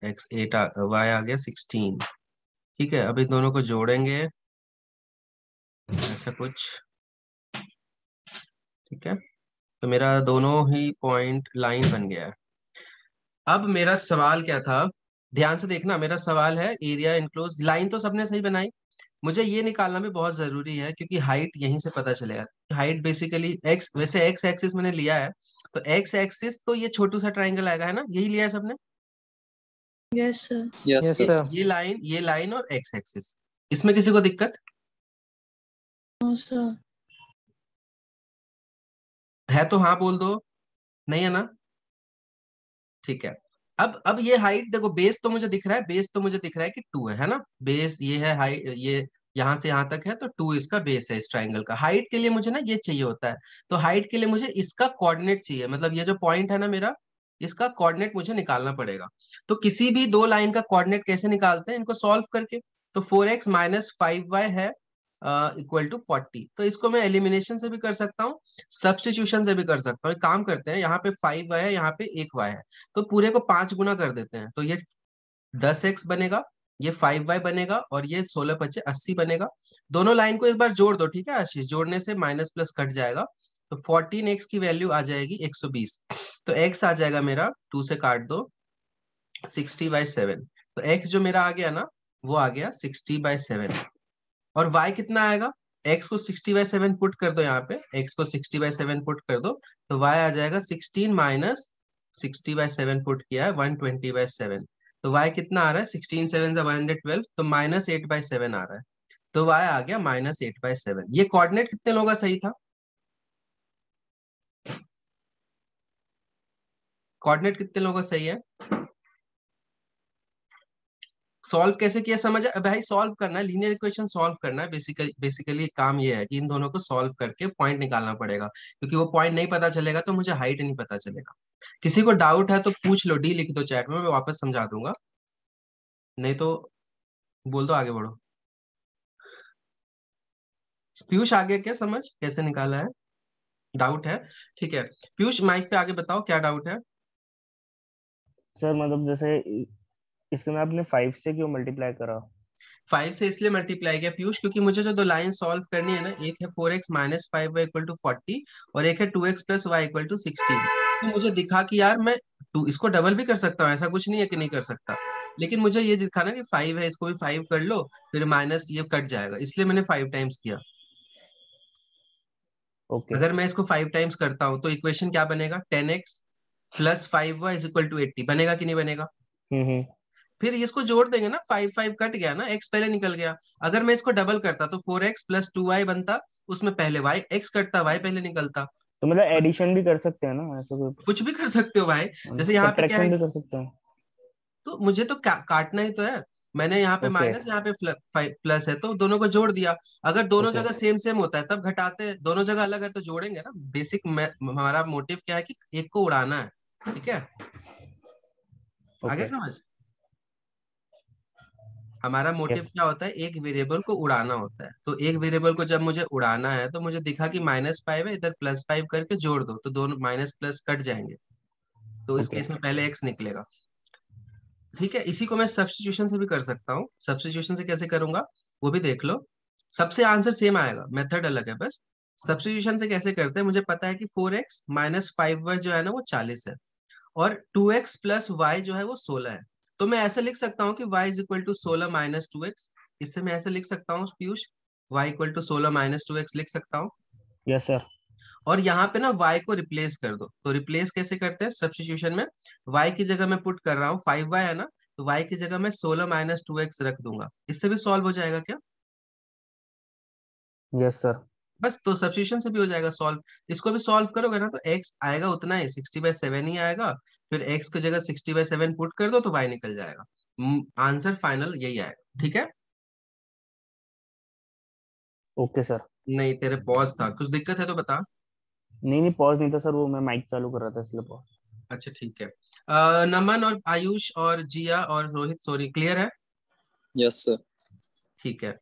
x 8 y आ गया 16। ठीक है, अभी दोनों को जोड़ेंगे ऐसा कुछ। ठीक है, तो मेरा दोनों ही पॉइंट लाइन बन गया है। अब मेरा सवाल क्या था, ध्यान से देखना, मेरा सवाल है एरिया इनक्लोज, लाइन तो सबने सही बनाई, मुझे ये निकालना भी बहुत जरूरी है क्योंकि हाइट यहीं से पता चलेगा। हाइट बेसिकली एक्स, वैसे एक्स एक्सिस मैंने लिया है, तो एक्स एक्सिस तो ये छोटू सा ट्राइंगल आएगा, है ना, यही लिया है सबने। Yes sir. Yes yes sir. Sir. ये लाइन और एक्स एक्सिस, इसमें किसी को दिक्कत नो सर। है तो हाँ बोल दो, नहीं है ना। ठीक है, अब ये हाइट देखो, बेस तो मुझे दिख रहा है, बेस तो मुझे दिख रहा है कि 2 है ना, बेस ये है, हाइट ये यहाँ से यहाँ तक है, तो 2 इसका बेस है इस ट्राइंगल का। हाइट के लिए मुझे ना ये चाहिए होता है, तो हाइट के लिए मुझे इसका कोऑर्डिनेट चाहिए, मतलब ये जो पॉइंट है ना मेरा, इसका कोऑर्डिनेट मुझे निकालना पड़ेगा। तो किसी भी दो लाइन का कोऑर्डिनेट कैसे निकालते हैं, इनको सॉल्व करके। तो 4x माइनस 5y है इक्वल टू 40, तो इसको मैं एलिमिनेशन से भी कर सकता हूँ, सब्स्टिट्यूशन से भी कर सकता हूँ। एक काम करते हैं, यहाँ पे 5y है, यहाँ पे 1y है, तो पूरे को 5 गुना कर देते हैं, तो ये 10x बनेगा, ये 5y बनेगा, और ये 16 पचे 80 बनेगा। दोनों लाइन को एक बार जोड़ दो, ठीक है आशीष, जोड़ने से माइनस प्लस कट जाएगा, तो 14x की वैल्यू आ जाएगी 120, तो x आ जाएगा मेरा, 2 से काट दो, 60/7। तो x जो मेरा आ गया ना, वो आ गया 60/7। और y कितना आएगा, x को 60/7 पुट कर दो, यहाँ पे x को 60/7 पुट कर दो, तो y आ जाएगा 16 माइनस 60/7 पुट किया है 120/7, तो y कितना आ रहा है, 16 7 112, तो -8/7 आ रहा है, तो y आ गया -8/7। ये कोऑर्डिनेट कितने लोगों का सही था, कोऑर्डिनेट कितने लोगों का सही है। सॉल्व कैसे किया समझ भाई, सॉल्व करना है, लीनियर इक्वेशन सॉल्व करना है, बेसिकली काम ये है कि इन दोनों को सॉल्व करके पॉइंट निकालना पड़ेगा, क्योंकि वो पॉइंट नहीं पता चलेगा तो मुझे हाइट नहीं पता चलेगा। किसी को डाउट है तो पूछ लो, डी लिख दो चैट में, मैं वापस समझा दूंगा, नहीं तो बोल दो आगे बढ़ो। पीयूष आगे क्या समझ कैसे निकाला है, डाउट है, ठीक है। पीयूष माइक पे आगे बताओ क्या डाउट है। सर मतलब जैसे इसके में आपने 5 से क्यों मल्टीप्लाई करा? 5 से इसलिए मल्टीप्लाई किया पीयूष, क्योंकि मुझे जो दो लाइन सॉल्व करनी है ना, एक है 4x minus 5y equal to 40, और एक है 2x plus Y equal to 16, तो मुझे दिखा कि यार मैं इसको डबल भी कर सकता हूँ, ऐसा कुछ नहीं है कि नहीं कर सकता, लेकिन मुझे ये दिखाना कि 5 है, इसको भी 5 कर लो, फिर माइनस ये कट जाएगा, इसलिए मैंने 5 टाइम्स किया। ओके। अगर मैं इसको 5 टाइम्स करता हूँ तो इक्वेशन क्या बनेगा, 10x plus 5y is equal to 80 बनेगा कि नहीं बनेगा। हम्म। फिर इसको जोड़ देंगे ना, 5 5 कट गया ना, x पहले निकल गया। अगर मैं इसको डबल करता तो 4x प्लस 2y बनता, उसमें पहले y, x कटता, y पहले निकलता। तो मतलब एडिशन भी कर सकते हैं ना, ऐसा कोई? कुछ भी कर सकते हो भाई, जैसे यहाँ पे क्या है, सब्ट्रैक्शन भी कर सकते हैं? तो मुझे तो काटना ही तो है, मैंने यहाँ पे ओके। माइनस, यहाँ पे प्लस है, तो दोनों को जोड़ दिया। अगर दोनों ओके। जगह सेम सेम होता है तब घटाते हैं, दोनों जगह अलग है तो जोड़ेंगे ना। बेसिक हमारा मोटिव क्या है कि एक को उड़ाना है, ठीक है, आगे ओके। समझ। हमारा मोटिव यस। क्या होता है, एक वेरिएबल को उड़ाना होता है, तो एक वेरिएबल को जब मुझे उड़ाना है तो मुझे दिखा कि -5 है, इधर +5 करके जोड़ दो, तो दोनों माइनस प्लस कट जाएंगे, तो इस ओके। केस में पहले x निकलेगा। ठीक है, इसी को मैं सब्स्टिट्यूशन से भी कर सकता हूँ, सब्स्टिट्यूशन से कैसे करूंगा वो भी देख लो, सबसे आंसर सेम आएगा, मेथड अलग है बस। सब्स्टिट्यूशन से कैसे करते हैं, मुझे पता है कि 4x माइनस 5y जो है ना वो 40 है, और 2x प्लस वाई जो है वो 16 है, तो मैं ऐसे लिख सकता हूँ कि y is equal to 16 minus 2x, इससे मैं ऐसे लिख सकता हूँ Piyush, y equal to 16 minus 2x लिख सकता हूँ। Yes sir. और यहाँ पे ना y को रिप्लेस कर दो, तो रिप्लेस कैसे करते हैं सब्स्टिट्यूशन में, y की जगह मैं पुट कर रहा हूँ 5y है ना, तो y की जगह मैं 16 माइनस 2x रख दूंगा, इससे भी सॉल्व हो जाएगा क्या। Yes sir. बस, तो सब्स्टिट्यूशन से भी हो जाएगा सॉल्व। इसको भी सॉल्व करोगे ना तो x आएगा उतना ही, 60/7 ही आएगा, फिर x की जगह 60/7 पुट कर दो तो y निकल जाएगा, आंसर फाइनल यही आएगा, ठीक है। Okay sir. नहीं, तेरे पॉज था, कुछ दिक्कत है तो बता। नहीं पॉज नहीं था सर, वो मैं माइक चालू कर रहा था इसलिए पॉज। अच्छा ठीक है। नमन और आयुष और जिया और रोहित, सॉरी, क्लियर है? Yes sir. ठीक है।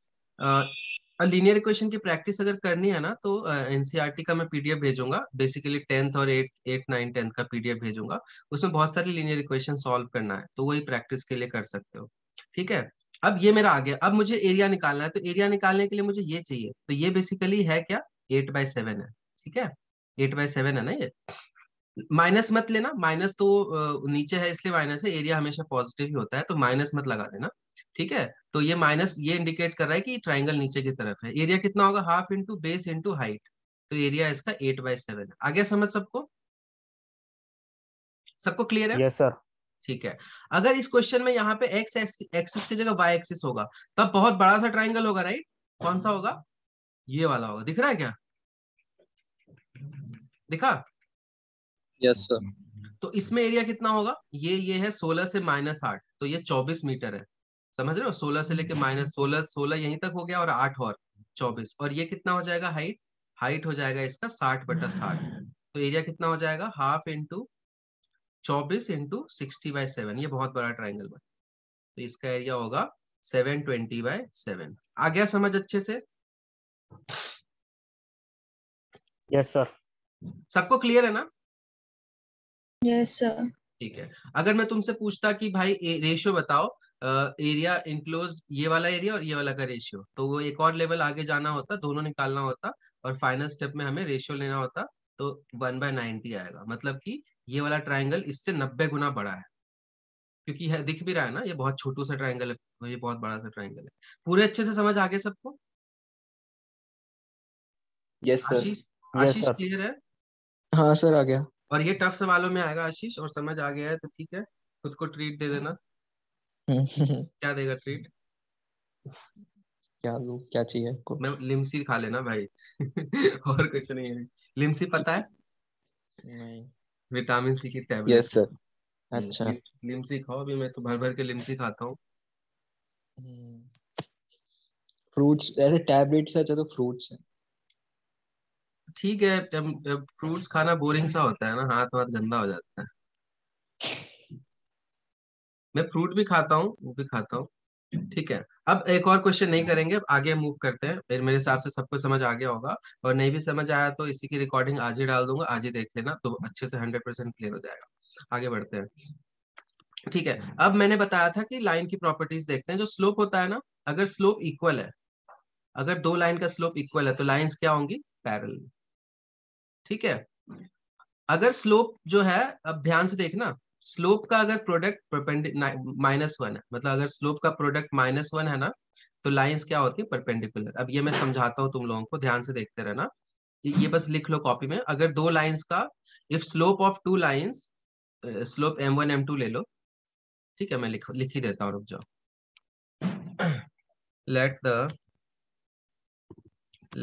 लीनियर इक्वेशन की प्रैक्टिस अगर करनी है ना तो एनसीईआरटी का मैं पीडीएफ भेजूंगा, बेसिकली 10th और 8 9 10 का पीडीएफ भेजूंगा। उसमें बहुत सारी लीनियर इक्वेशन सॉल्व करना है, तो वही प्रैक्टिस के लिए कर सकते हो। ठीक है। अब ये मेरा आ गया, अब मुझे एरिया निकालना है, तो एरिया निकालने के लिए मुझे ये चाहिए, तो ये बेसिकली है क्या, 8/7 है। ठीक है, 8/7 है ना ये। माइनस मत लेना, माइनस तो नीचे है इसलिए माइनस है, एरिया हमेशा पॉजिटिव ही होता है, तो माइनस मत लगा देना। ठीक है, तो ये माइनस ये इंडिकेट कर रहा है कि ट्राइंगल नीचे की तरफ है। एरिया कितना होगा, half into base into height, तो एरिया इसका 8/7 है। आ गया समझ सबको? सबको क्लियर है? Yes sir. ठीक है। अगर इस क्वेश्चन में यहाँ पे एक्स एक्सिस की जगह वाई एक्सिस होगा, तब बहुत बड़ा सा ट्राइंगल होगा, राइट? कौन सा होगा? ये वाला होगा। दिख रहा है क्या? दिखा? Yes sir. तो इसमें एरिया कितना होगा, ये है 16 से -8, तो ये 24 मीटर है। समझ रहे हो, 16 से लेके -16 यहीं तक हो गया, और 8 और 24, और ये कितना हो जाएगा हाइट? हाइट हो जाएगा इसका 60/60। तो एरिया कितना हो जाएगा, हाफ इंटू 24 इंटू 60/7। ये बहुत बड़ा ट्राइंगल बना, तो इसका एरिया होगा 720/7। आ गया समझ अच्छे से? Yes sir. सबको क्लियर है ना? Yes sir. ठीक है। अगर मैं तुमसे पूछता कि भाई रेशियो बताओ, एरिया इनक्लोज्ड, ये वाला एरिया और ये वाला का रेशियो, तो वो एक और लेवल आगे जाना होता, दोनों निकालना होता, और फाइनल स्टेप में हमें रेशियो लेना होता, तो 1/90 आएगा। मतलब कि ये वाला ट्राइंगल इससे 90 गुना बड़ा है, क्योंकि है, दिख भी रहा है ना, ये बहुत छोटू सा ट्राइंगल है, तो ये बहुत बड़ा सा ट्राइंगल है। पूरे अच्छे से समझ आ गए सबको? Yes sir. Ashish, yes Ashish sir. Clear है? हाँ सर आ गया। और ये टफ सवालों में आएगा आशीष, और समझ आ गया है तो ठीक है, खुद को ट्रीट दे देना। क्या क्या देगा ट्रीट? दूँ, क्या चाहिए आपको? मैं लिमसी खा लेना भाई। और कुछ नहीं है। लिमसी पता है? नहीं। विटामिन सी की यस टैबलेट। सर। अच्छा। लिमसी खाओ, अभी मैं तो भर भर के लिमसी खाता हूँ। फ्रूट्स ऐसे टैबलेट्स है, अच्छा तो फ्रूट्स है। ठीक है, फ्रूट्स खाना बोरिंग सा होता है ना, हाथ वाथ गंदा हो जाता है। मैं फ्रूट भी खाता हूँ, वो भी खाता हूँ। ठीक है। अब एक और क्वेश्चन नहीं करेंगे, अब आगे मूव करते हैं। फिर मेरे हिसाब से सबको समझ आ गया होगा, और नहीं भी समझ आया तो इसी की रिकॉर्डिंग आज ही डाल दूंगा, आज ही देख लेना, तो अच्छे से 100% क्लियर हो जाएगा। आगे बढ़ते हैं। ठीक है। अब मैंने बताया था कि लाइन की प्रॉपर्टीज देखते हैं। जो स्लोप होता है ना, अगर स्लोप इक्वल है, अगर दो लाइन का स्लोप इक्वल है, तो लाइंस क्या होंगी, पैरेलल। ठीक है। अगर स्लोप जो है, अब ध्यान से देखना, स्लोप का अगर प्रोडक्ट -1 है, मतलब अगर स्लोप का प्रोडक्ट -1 है ना, तो लाइंस क्या होती है, परपेंडिकुलर। अब ये मैं समझाता हूँ तुम लोगों को, ध्यान से देखते रहना। ये बस लिख लो कॉपी में, अगर दो लाइंस का, if slope of two lines, slope m1 m2 ले लो। ठीक है, मैं लिख ही देता हूँ, रुक जाओ।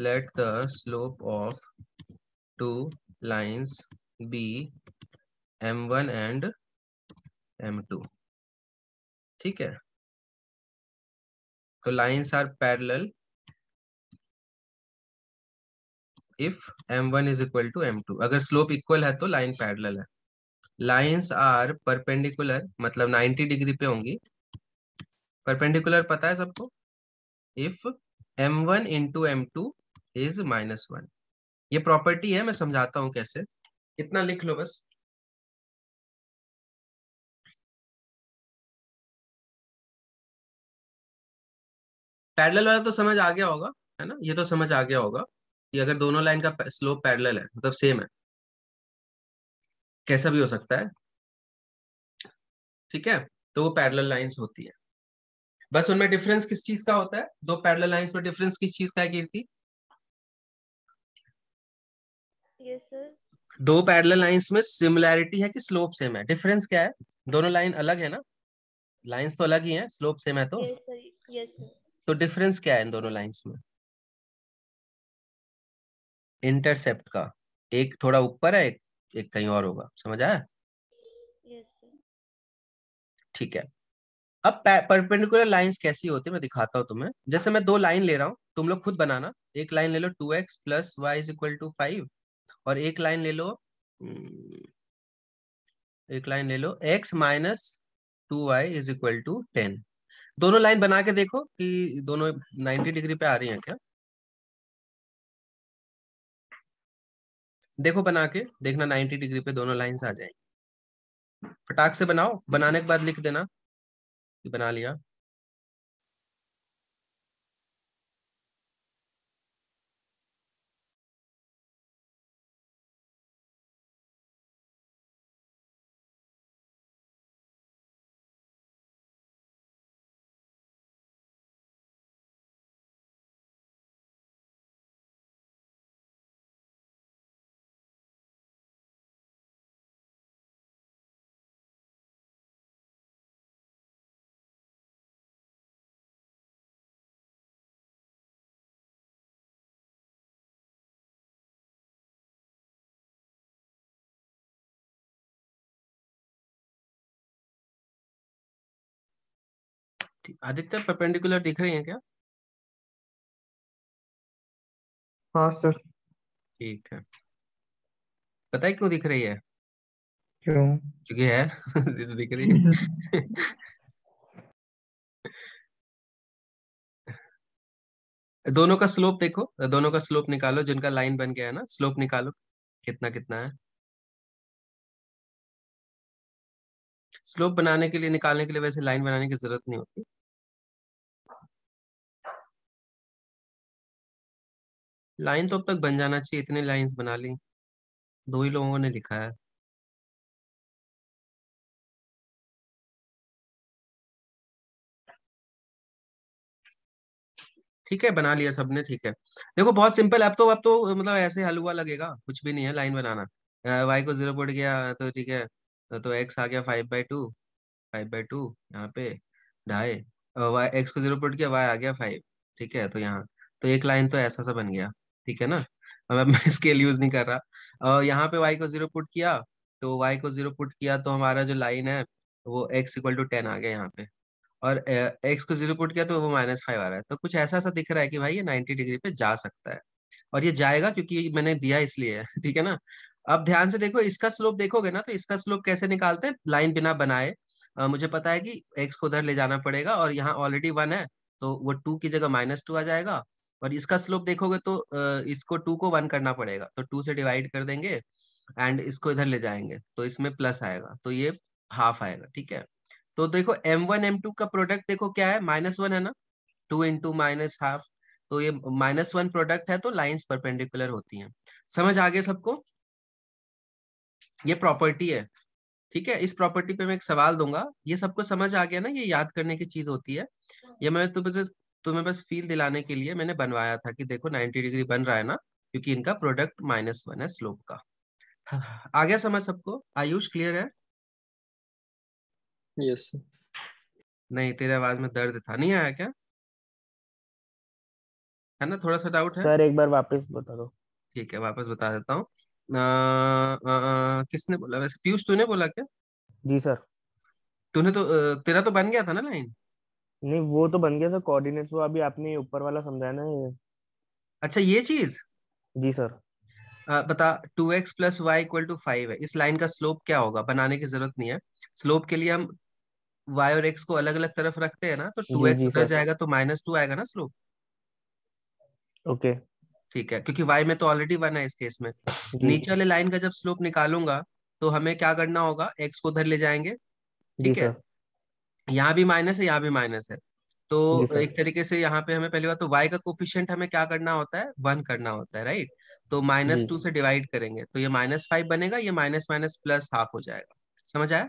let the slope of two lines be m1 and m2। ठीक है, तो lines are parallel if m1 is equal to m2। अगर स्लोप इक्वल है तो लाइन पैरेलल है। लाइंस आर परपेंडिकुलर, मतलब 90 डिग्री पे होंगी। परपेंडिकुलर पता है सबको, if m1 into m2 is -1। ये प्रॉपर्टी है, मैं समझाता हूँ कैसे, इतना लिख लो बस। पैरेलल वाला तो समझ आ गया होगा, है ना, ये तो समझ आ गया होगा कि अगर दोनों लाइन का स्लोप पैरेलल है, मतलब सेम है, कैसा भी हो सकता है। ठीक है, तो वो पैरेलल लाइंस होती है। बस उनमें डिफरेंस किस चीज का होता है, दो पैरेलल लाइंस में डिफरेंस किस चीज का है कीर्ति? Yes sir. दो पैरेलल लाइंस में सिमिलैरिटी है कि स्लोप सेम है, डिफरेंस क्या है, दोनों लाइन अलग है ना, लाइंस तो अलग ही है, स्लोप सेम है, तो यस सर। Yes sir. तो डिफरेंस क्या है इन दोनों लाइंस में, इंटरसेप्ट का। एक थोड़ा ऊपर है, एक कहीं और होगा, समझ आया? Yes sir. ठीक है। अब परपेंडिकुलर लाइंस कैसी होती है मैं दिखाता हूँ तुम्हें। जैसे मैं दो लाइन ले रहा हूँ, तुम लोग खुद बनाना। एक लाइन ले लो 2x plus Y is equal to 5, और एक लाइन ले लो x minus 2y is equal to 10। दोनों लाइन बना के देखो कि दोनों 90 डिग्री पे आ रही हैं क्या। देखो बना के देखना 90 डिग्री पे दोनों लाइंस आ जाएंगी। फटाक से बनाओ, बनाने के बाद लिख देना कि बना लिया। आदित्य परपेंडिकुलर दिख रही है क्या? हाँ सर। ठीक है। पता है क्यों दिख रही है? क्यों? क्योंकि है दिख रही है। दोनों का स्लोप देखो, दोनों का स्लोप निकालो, जिनका लाइन बन गया है ना, स्लोप निकालो कितना कितना है। स्लोप बनाने के लिए, निकालने के लिए वैसे लाइन बनाने की जरूरत नहीं होती। लाइन तो अब तक बन जाना चाहिए, इतने लाइंस बना ली, दो ही लोगों ने लिखा है। ठीक है, बना लिया सबने, ठीक है। देखो बहुत सिंपल है, अब तो मतलब ऐसे हलवा लगेगा, कुछ भी नहीं है लाइन बनाना। y को 0 पड़ गया तो ठीक है, तो x आ गया 5/2, 5/2 यहाँ पे, ढाई। y x को 0 पड़ गया, y आ गया 5। ठीक है, तो यहाँ तो एक लाइन तो ऐसा सा बन गया। ठीक है ना। अब मैं स्केल यूज नहीं कर रहा। यहाँ पे y को 0 पुट किया, तो y को 0 पुट किया तो हमारा जो लाइन है वो x इक्वल टू 10 आ गया यहाँ पे। और x को 0 पुट किया तो वो -5 आ रहा है। तो कुछ ऐसा सा दिख रहा है कि भाई ये 90 डिग्री पे जा सकता है, और ये जाएगा क्योंकि मैंने दिया इसलिए है। ठीक है ना। अब ध्यान से देखो, इसका स्लोप देखोगे ना, तो इसका स्लोप कैसे निकालते हैं लाइन बिना बनाए। मुझे पता है कि x को उधर ले जाना पड़ेगा, और यहाँ ऑलरेडी 1 है, तो वो 2 की जगह -2 आ जाएगा। और इसका स्लोप देखोगे तो इसको 2 को 1 करना पड़ेगा, तो 2 से डिवाइड कर देंगे एंड इसको इधर ले जाएंगे, तो इसमें प्लस आएगा, तो ये हाफ आएगा। ठीक है। तो देखो M1 M2 का प्रोडक्ट देखो क्या है, -1 है ना, 2 इंटू -हाफ। तो ये -1 प्रोडक्ट है, तो लाइंस परपेंडिकुलर होती हैं। समझ आ गया सबको? ये प्रॉपर्टी है। ठीक है, इस प्रॉपर्टी पे मैं एक सवाल दूंगा, ये सबको समझ आ गया ना, ये याद करने की चीज होती है। ये मैं तुम्हें बस फील दिलाने के लिए मैंने बनवाया था कि देखो 90 डिग्री बन रहा है ना, क्योंकि इनका प्रोडक्ट -1 है स्लोप का। आ गया समझ सबको? आयुष क्लियर है? Yes sir. नहीं, तेरे आवाज में दर्द था, नहीं आया क्या? है ना, थोड़ा सा डाउट है? सर एक बार वापस बता दो। ठीक है, वापस बता देता हूँ। किसने बोला वैसे, पीयूष तूने बोला क्या? जी सर। तूने तो तेरा तो बन गया था ना लाइन। नहीं वो तो बन गया सर, कोऑर्डिनेट्स वो अभी आपने ऊपर वाला समझाया ना ये। अच्छा, ये चीज जी सर। बता। 2x plus Y equal to 5 है, इस लाइन का स्लोप क्या होगा? बनाने की जरूरत नहीं है। स्लोप के लिए हम y और x को अलग अलग तरफ रखते हैं ना, तो जी 2x जी उधर सर। जाएगा तो -2 आएगा ना स्लोप। ओके। ठीक है, क्योंकि y में तो ऑलरेडी 1 है इस केस में। जी नीचे वाले लाइन का जब स्लोप निकालूंगा तो हमें क्या करना होगा, x को उधर ले जाएंगे। जी ठीक है, सर। यहाँ भी माइनस है, यहाँ भी माइनस है, जी तो सर। एक तरीके से यहाँ पे हमें पहली बात तो y का कोफिशिएंट हमें क्या करना होता है, 1 करना होता है, राइट। तो जी। -2 से डिवाइड करेंगे तो ये -5 बनेगा, ये माइनस माइनस प्लस हाफ हो जाएगा। समझ आया?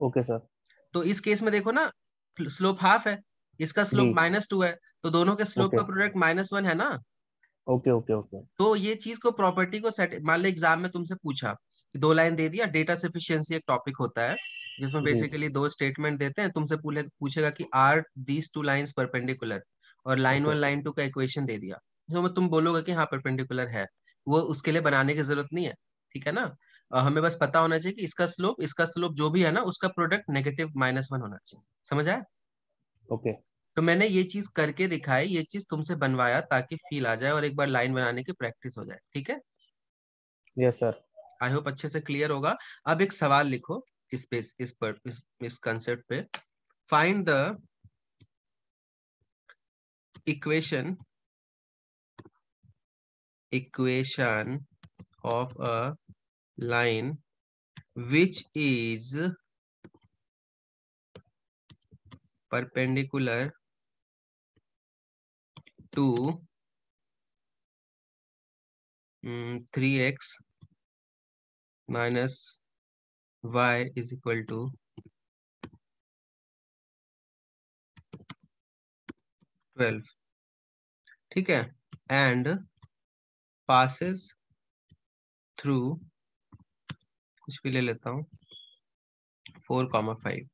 Okay sir. तो इस केस में देखो ना, स्लोप हाफ है, इसका जी। स्लोप -2 है, तो दोनों के स्लोप ओके का प्रोडक्ट -1 है ना। Okay okay okay. तो ये चीज को, प्रॉपर्टी को सेट, मान लो एग्जाम में तुमसे पूछा कि दो लाइन दे दिया, डेटा सफिशिएंसी एक टॉपिक होता है जिसमें जी बेसिकली दो स्टेटमेंट देते हैं, तुमसे पूछेगा कि are these two lines perpendicular, और लाइन ओके 1 लाइन 2 का इक्वेशन दे दिया, तो तुम बोलोगे कि हाँ परपेंडिकुलर है। वो उसके लिए बनाने की जरूरत नहीं है। ठीक है ना। हमें बस पता होना चाहिए कि इसका स्लोप जो भी है ना, उसका प्रोडक्ट -1 होना चाहिए। समझ आया? ओके तो मैंने ये चीज करके दिखाई, ये चीज तुमसे बनवाया ताकि फील आ जाए और एक बार लाइन बनाने की प्रैक्टिस हो जाए, ठीक है? Yes sir. आई होप अच्छे से क्लियर होगा। अब एक सवाल लिखो इस पे, इस कंसेप्ट पे। Find the equation of a line which is perpendicular to 3x minus y is equal to 12, ठीक है? and passes through, कुछ भी ले लेता हूँ, 4,5।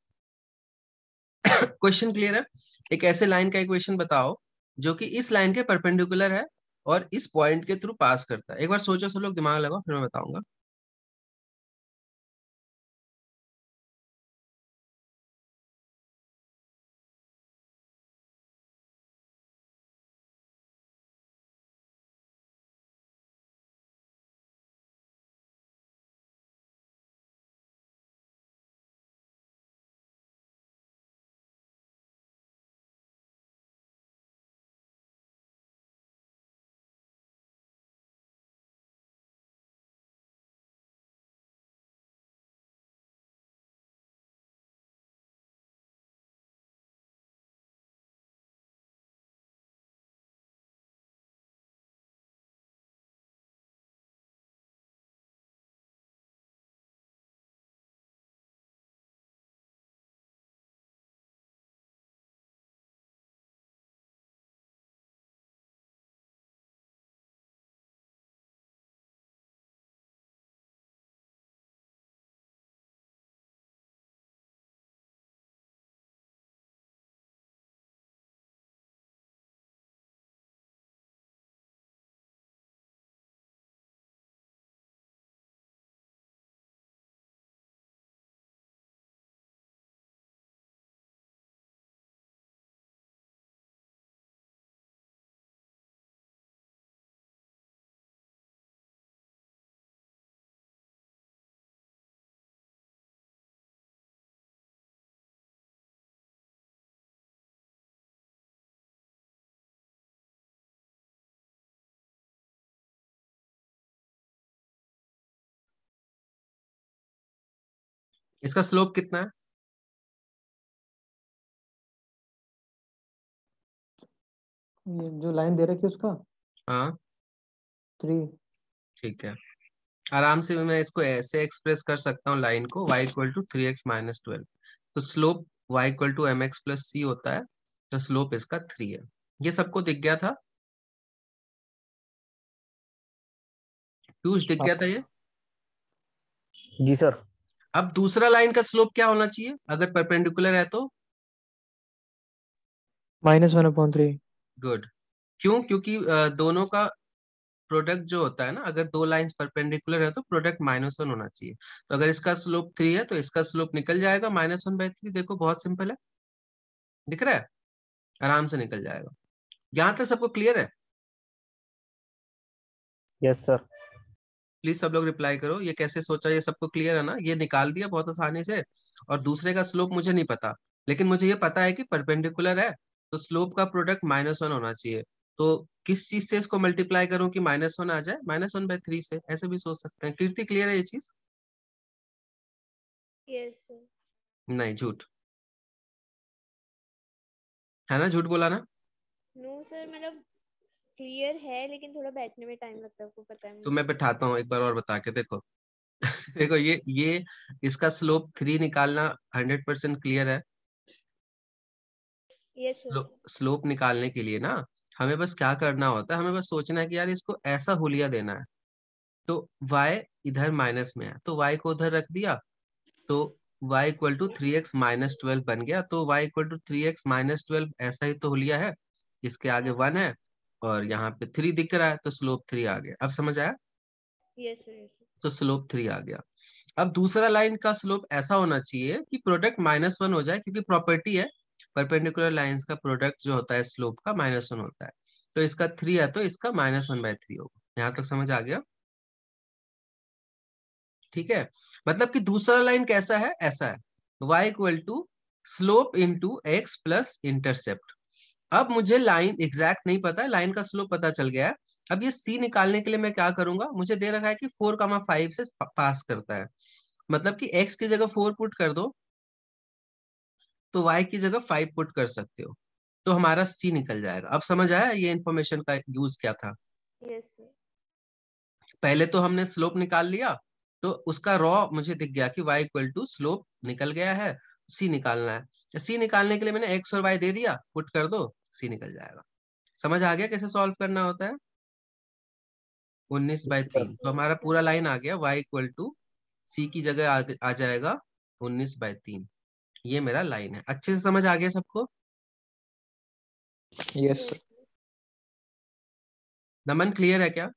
क्वेश्चन क्लियर है? एक ऐसे लाइन का इक्वेशन बताओ जो कि इस लाइन के परपेंडिकुलर है और इस पॉइंट के थ्रू पास करता है। एक बार सोचो सब लोग, दिमाग लगाओ, फिर मैं बताऊंगा। इसका स्लोप कितना है? ये जो लाइन दे रखी है उसका हाँ 3। ठीक है, आराम से मैं इसको ऐसे एक्सप्रेस कर सकता हूँ लाइन को, y equal to 3x minus 12। तो slope y equal to mx plus c होता है, तो स्लोप इसका 3 है। ये सबको दिख गया था? पीयूष दिख गया था ये? जी सर। अब दूसरा लाइन का स्लोप क्या होना चाहिए अगर परपेंडिकुलर है तो? -1/3। गुड। क्यों? क्योंकि दोनों का प्रोडक्ट जो होता है ना, अगर दो लाइंस परपेंडिकुलर है तो प्रोडक्ट -1 होना चाहिए। तो अगर इसका स्लोप 3 है तो इसका स्लोप निकल जाएगा -1/3। देखो बहुत सिंपल है, दिख रहा है? आराम से निकल जाएगा। यहां तक सबको क्लियर है? Yes sir. प्लीज सब लोग रिप्लाई करो, ये कैसे सोचा, ये सबको क्लियर है ना? ये निकाल दिया बहुत आसानी से। और दूसरे का स्लोप मुझे नहीं पता, लेकिन मुझे ये पता है कि परपेंडिकुलर है तो स्लोप का प्रोडक्ट -1 होना चाहिए। तो किस चीज से इसको मल्टीप्लाई करूं कि -1 आ जाए? -1/3 से, ऐसे भी सोच सकते हैं। कीर्ति क्लियर है ये चीज? Yes sir. नहीं, झूठ है ना? झूठ बोला ना? नो सर, मतलब क्लियर है लेकिन थोड़ा बैठने में टाइम लगता है, आपको पता है तो मुझे। मैं बैठाता हूँ एक बार और बता के देखो। देखो ये इसका स्लोप 3 निकालना 100% क्लियर है। Yes sir. स्लोप निकालने के लिए ना हमें बस क्या करना होता है, हमें बस सोचना है कि यार इसको ऐसा हुलिया देना है। तो y इधर माइनस में है तो y को उधर रख दिया, तो y equal to 3x minus 12 बन गया। तो y equal to 3x minus 12 ऐसा ही तो हुलिया है, इसके आगे 1 है और यहाँ पे 3 दिख रहा है, तो स्लोप 3 आ गया। अब समझ आया? Yes sir. Yes sir. तो स्लोप 3 आ गया। अब दूसरा लाइन का स्लोप ऐसा होना चाहिए कि प्रोडक्ट -1 हो जाए, क्योंकि प्रॉपर्टी है परपेंडिकुलर लाइंस का प्रोडक्ट जो होता है स्लोप का -1 होता है। तो इसका 3 है तो इसका -1/3 होगा। यहाँ तक समझ आ गया? ठीक है, मतलब कि दूसरा लाइन कैसा है, ऐसा है, y equal to slope into X plus intercept. अब मुझे लाइन एग्जैक्ट नहीं पता है, लाइन का स्लोप पता चल गया है। अब ये c निकालने के लिए मैं क्या करूंगा, मुझे दे रखा है कि 4,5 से पास करता है, मतलब कि x की जगह 4 पुट कर दो तो y की जगह 5 पुट कर सकते हो, तो हमारा c निकल जाएगा। अब समझ आया ये इन्फॉर्मेशन का यूज क्या था? Yes sir. पहले तो हमने स्लोप निकाल लिया, तो उसका रॉ मुझे दिख गया कि y इक्वल टू स्लोप निकल गया है, c निकालना है। तो c निकालने के लिए मैंने x और y दे दिया, पुट कर दो, c निकल जाएगा। समझ आ गया कैसे सॉल्व करना होता है? 19/3। तो हमारा पूरा लाइन आ गया, y इक्वल टू c की जगह आ जाएगा 19/3। ये मेरा लाइन है। अच्छे से समझ आ गया सबको? Yes sir. नमन क्लियर है क्या?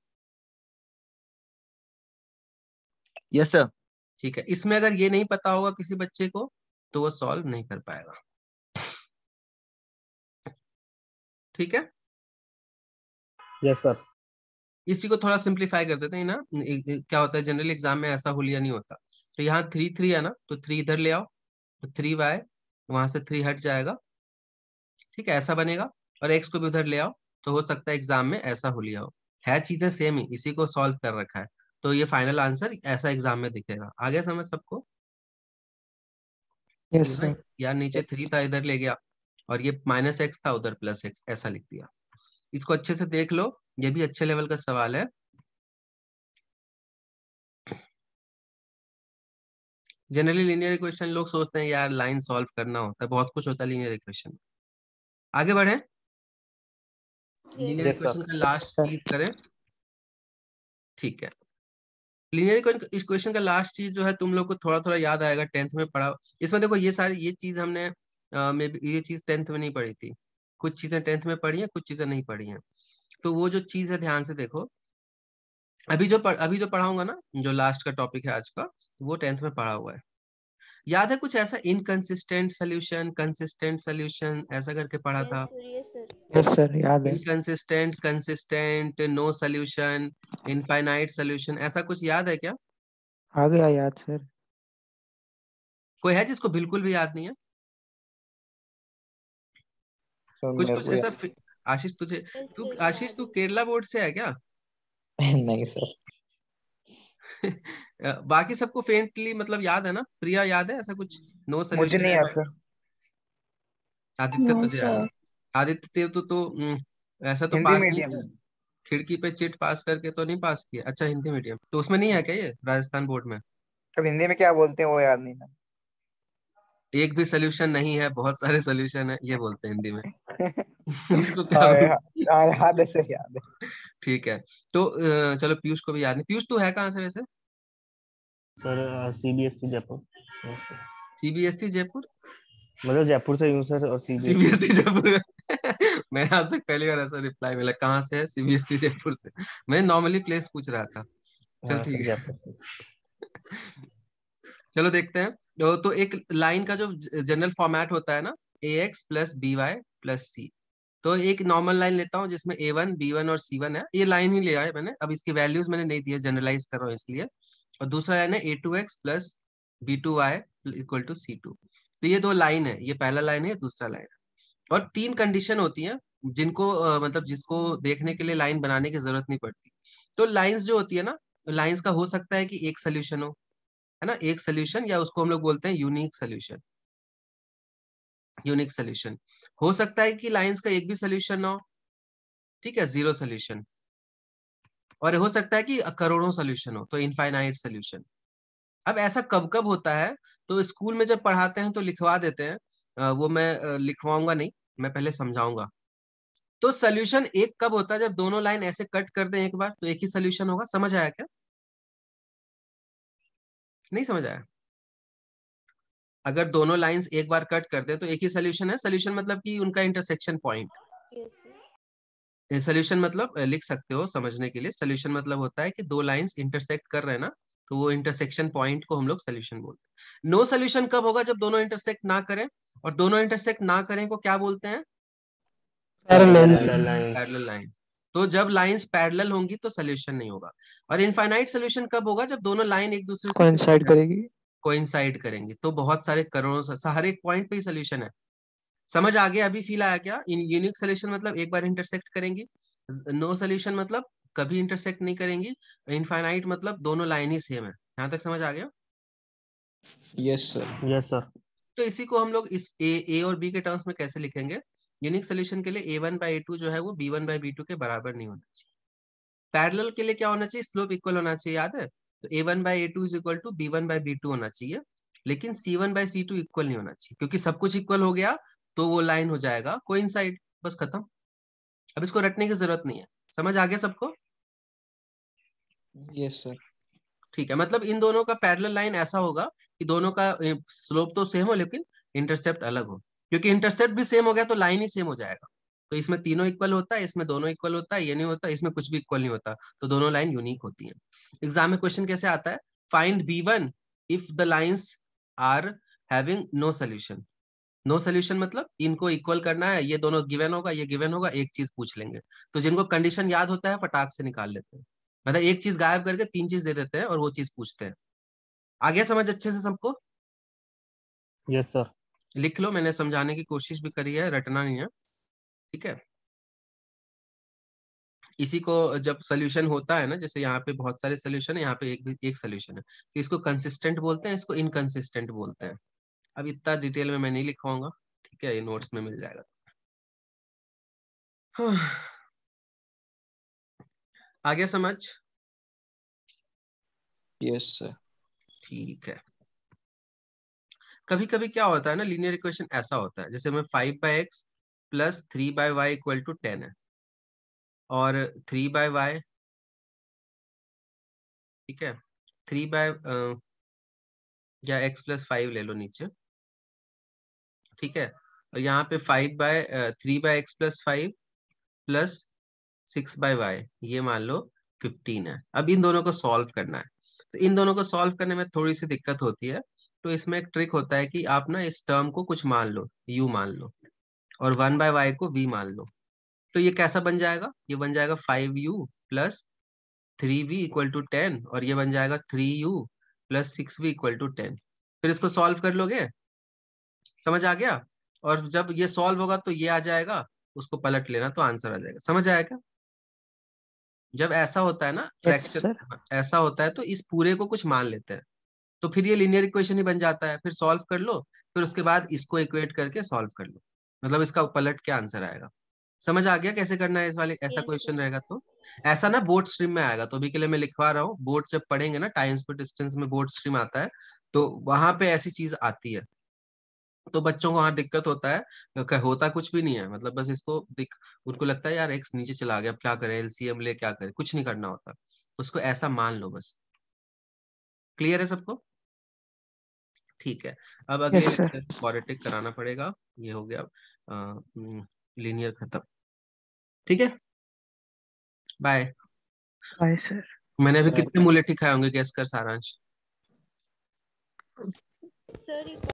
Yes sir. ठीक है, इसमें अगर ये नहीं पता होगा किसी बच्चे को तो वो सॉल्व नहीं कर पाएगा। ठीक है, यस सर। इसी को थोड़ा सिंप्लीफाई कर देते हैं ना। क्या होता है जनरल एग्जाम में ऐसा हुलिया नहीं होता। तो यहाँ 3 3 है ना, तो 3 इधर ले आओ, तो 3y वहां से 3 हट जाएगा। ठीक है, ऐसा बनेगा। और x को भी उधर ले आओ, तो हो सकता है एग्जाम में ऐसा हुलिया हो। है चीजें सेम ही, इसी को सॉल्व कर रखा है, तो ये फाइनल आंसर ऐसा एग्जाम में दिखेगा। आगे समझ सबको? यस ये सर। भाई यार नीचे 3 था इधर ले गया, और ये -x था उधर +x, ऐसा लिख दिया। इसको अच्छे से देख लो, ये भी अच्छे लेवल का सवाल है। जनरली लीनियर इक्वेशन लोग सोचते हैं यार लाइन सॉल्व करना होता है, बहुत कुछ होता है लीनियर इक्वेशन में। आगे बढ़े, लीनियर यस सर। इक्वेशन का लास्ट सर। चीज करें। ठीक है, लीनियर इक्वेशन का लास्ट चीज जो है तुम लोग को थोड़ा थोड़ा याद आएगा, 10th में पढ़ा। इसमें देखो ये सारी ये चीज हमने ये चीज 10th में नहीं पढ़ी थी, कुछ चीजें 10th में पढ़ी हैं, कुछ चीजें नहीं पढ़ी हैं। तो वो जो चीज है ध्यान से देखो, अभी जो पढ़ाऊंगा ना, जो लास्ट का टॉपिक है आज का, वो 10th में पढ़ा हुआ है। याद है कुछ ऐसा, इनकंसिस्टेंट सोल्यूशन, कंसिस्टेंट सोल्यूशन, ऐसा करके पढ़ा यस था? Sir. Yes sir. Yes sir, याद है। Inconsistent, consistent, no solution, infinite solution, ऐसा कुछ याद है क्या? आ गया याद सर। कोई है जिसको बिल्कुल भी याद नहीं है? सर कुछ मेरे कुछ को ऐसा आशीष तुझे, यस तू सर, आशीष याद तू है। केरला बोर्ड से है क्या? नहीं सर। बाकी सबको फेंटली मतलब याद है ना? प्रिया याद है ऐसा कुछ? नो मुझे सोल्यूशन नहीं है? याद सर। आदित्य नो तुझे याद है? सर। आदित्य तेरे तो ऐसा तो हिंदी पास नहीं मीडियम है, खिड़की पे चिट पास करके तो नहीं पास किया। अच्छा हिंदी मीडियम, तो उसमें नहीं है क्या ये राजस्थान बोर्ड में? अब हिंदी में क्या बोलते हैं वो याद नहीं ना। एक भी सोल्यूशन नहीं है, बहुत सारे सोल्यूशन है, ये बोलते हैं हिंदी में। उसको क्या हाँ बोलते हाँ, याद है सर, याद है। हैं? ठीक है, तो चलो पीयूष को भी याद नहीं। पीयूष तू है कहाँ से वैसे? Sir CBSE Jaipur. Yes, sir। CBSE Jaipur? मतलब जयपुर से यूं सर, और CBSE। सीबीएसई जयपुर मैं आज तक पहली बार ऐसा रिप्लाई मिला, कहाँ से है? सीबीएसई जयपुर से। मैं नॉर्मली प्लेस पूछ रहा था। चल हाँ सर, ठीक जयपुर से। है। चलो देखते हैं। तो एक लाइन का जो जनरल फॉर्मेट होता है ना, ax plus by plus c। तो एक नॉर्मल लाइन लेता हूँ जिसमें a1 b1 और c1 है, ये लाइन ही लिया है मैंने, अब इसकी वैल्यूज मैंने नहीं दी है, जनरलाइज कर रहा हूँ इसलिए। और दूसरा लाइन है a2x plus b2y equal to c2। तो ये दो लाइन है, ये पहला लाइन है, ये दूसरा लाइन है। और 3 कंडीशन होती हैं जिनको मतलब जिसको देखने के लिए लाइन बनाने की जरूरत नहीं पड़ती। तो लाइंस जो होती है ना, लाइंस का हो सकता है कि एक सोल्यूशन हो, है ना, एक सोल्यूशन, या उसको हम लोग बोलते हैं यूनिक सोल्यूशन। यूनिक सोल्यूशन हो सकता है कि लाइंस का एक भी सोल्यूशन ना हो, ठीक है, 0 सोल्यूशन। और हो सकता है कि करोड़ों सोल्यूशन हो, तो इनफाइनाइट सोल्यूशन। अब ऐसा कब कब होता है, तो स्कूल में जब पढ़ाते हैं तो लिखवा देते हैं, वो मैं लिखवाऊंगा नहीं, मैं पहले समझाऊंगा। तो सोल्यूशन एक कब होता है, जब दोनों लाइन ऐसे कट कर दें एक बार, तो एक ही सोल्यूशन होगा। समझ आया क्या? नहीं समझ आया? अगर दोनों लाइंस एक बार कट कर दे तो एक ही सोल्यूशन है। सोल्यूशन मतलब कि उनका intersection point. Yes sir. Solution मतलब लिख सकते हो समझने के लिए, सोल्यूशन मतलब होता है कि दो लाइंस इंटरसेक्ट कर रहे हैं ना, तो वो इंटरसेक्शन पॉइंट को हम लोग सोल्यूशन बोलते हैं। नो सोल्यूशन कब होगा, जब दोनों इंटरसेक्ट ना करें। और दोनों इंटरसेक्ट ना करें को क्या बोलते हैं? Parallel parallel lines. तो जब लाइंस पैरेलल होंगी तो सोल्यूशन नहीं होगा। और इनफाइनाइट सोल्यूशन कब होगा? जब दोनों लाइन एक दूसरे से कोइंसाइड करेगी। कोइंसाइड करेंगी, तो बहुत सारे करोड़ों हर एक पॉइंट पे ही सोल्यूशन है। समझ आ गया? अभी फील आया क्या? इन यूनिक सोल्यूशन मतलब एक बार इंटरसेक्ट करेंगी, नो सोल्यूशन मतलब कभी इंटरसेक्ट नहीं करेंगी, इनफाइनाइट मतलब दोनों लाइन ही सेम है। यहाँ तक समझ आ गया? Yes sir. Yes sir. तो इसी को हम लोग इस ए और बी के टर्म्स में कैसे लिखेंगे? यूनिक सोल्यूशन के लिए a1/a2 जो है वो b1/b2 के बराबर नहीं होना चाहिए। पैरेलल के लिए क्या होना चाहिए? स्लोप इक्वल होना चाहिए, याद है? तो a1/a2 is equal to b1/b2 होना चाहिए, लेकिन c1/c2 इक्वल नहीं होना चाहिए, क्योंकि सब कुछ इक्वल हो गया तो वो लाइन हो जाएगा कोइंसाइड, बस खत्म। अब इसको रटने की जरूरत नहीं है। समझ आ गया सबको? Yes sir. ठीक है, मतलब इन दोनों का पैरेलल लाइन ऐसा होगा कि दोनों का स्लोप तो सेम हो लेकिन इंटरसेप्ट अलग हो, क्योंकि इंटरसेप्ट भी सेम हो गया तो लाइन ही सेम हो जाएगा। तो इसमें तीनों इक्वल होता है, इसमें दोनों इक्वल होता है, ये नहीं होता, इसमें कुछ भी इक्वल नहीं होता, तो दोनों लाइन यूनिक होती है। एग्जाम में क्वेश्चन कैसे आता है? Find b1 if the lines are having no solution. No solution मतलब इनको इक्वल करना है, ये दोनों गिवन होगा, ये गिवन होगा, एक चीज पूछ लेंगे। तो जिनको कंडीशन याद होता है फटाक से निकाल लेते हैं, मतलब एक चीज गायब करके तीन चीज दे देते हैं और वो चीज पूछते हैं। आ गया समझ अच्छे से सबको? Yes sir. लिख लो, मैंने समझाने की कोशिश भी करी है, रटना नहीं है, ठीक है? इसी को जब सोल्यूशन होता है ना, जैसे यहाँ पे बहुत सारे सोल्यूशन है, यहाँ पे एक सोल्यूशन है, तो इसको कंसिस्टेंट बोलते हैं, इसको इनकंसिस्टेंट बोलते हैं। अब इतना डिटेल में मैं नहीं लिखवाऊंगा, ठीक है? ये नोट्स में मिल जाएगा। आ गया समझ? Yes sir. ठीक है। कभी कभी क्या होता है ना, लीनियर इक्वेशन ऐसा होता है, जैसे में 5/x plus 3/y equal to 10 है, और 3/y, ठीक है, 3 या x प्लस 5 ले लो नीचे, ठीक है, और यहाँ पे 3/x प्लस 5 प्लस 6/y, ये मान लो 15 है। अब इन दोनों को सॉल्व करना है, तो इन दोनों को सॉल्व करने में थोड़ी सी दिक्कत होती है। तो इसमें एक ट्रिक होता है कि आप ना इस टर्म को कुछ मान लो, u मान लो, और 1/y को v मान लो। तो ये कैसा बन जाएगा? ये बन जाएगा 5u plus 3v equal to 10, और ये बन जाएगा 3u plus 6v equal to 10। फिर इसको सॉल्व कर लोगे, समझ आ गया? और जब ये सॉल्व होगा तो ये आ जाएगा, उसको पलट लेना तो आंसर आ जाएगा। समझ आएगा? जब ऐसा होता है ना यस फ्रैक्शन, सर। ऐसा होता है तो इस पूरे को कुछ मान लेते हैं, तो फिर ये लीनियर इक्वेशन ही बन जाता है। फिर सॉल्व कर लो, फिर उसके बाद इसको इक्वेट करके सॉल्व कर लो, मतलब इसका पलट के आंसर आएगा। समझ आ गया कैसे करना है इस वाले? ऐसा यस क्वेश्चन सर। रहेगा तो ऐसा ना बोर्ड स्ट्रीम में आएगा, तो अभी के लिए मैं लिखवा रहा हूँ। बोर्ड जब पढ़ेंगे ना, टाइम्स पर डिस्टेंस में बोर्ड स्ट्रीम आता है, तो वहां पे ऐसी चीज आती है। तो बच्चों को वहां दिक्कत होता है, होता कुछ भी नहीं है, मतलब बस इसको दिख, उनको लगता है यार एक्स नीचे चला गया, अब क्या करें, एलसीएम ले, क्या करें, कुछ नहीं करना होता, उसको ऐसा मान लो बस। क्लियर है सबको? ठीक है। अब अगले यस सर। लेक्चर क्वाड्रेटिक कराना पड़ेगा। ये हो गया लीनियर खत्म, ठीक है? बाय। Bye sir. मैंने अभी बाय। कितने मुलेठी खाए होंगे, गैस कर सारांश? सर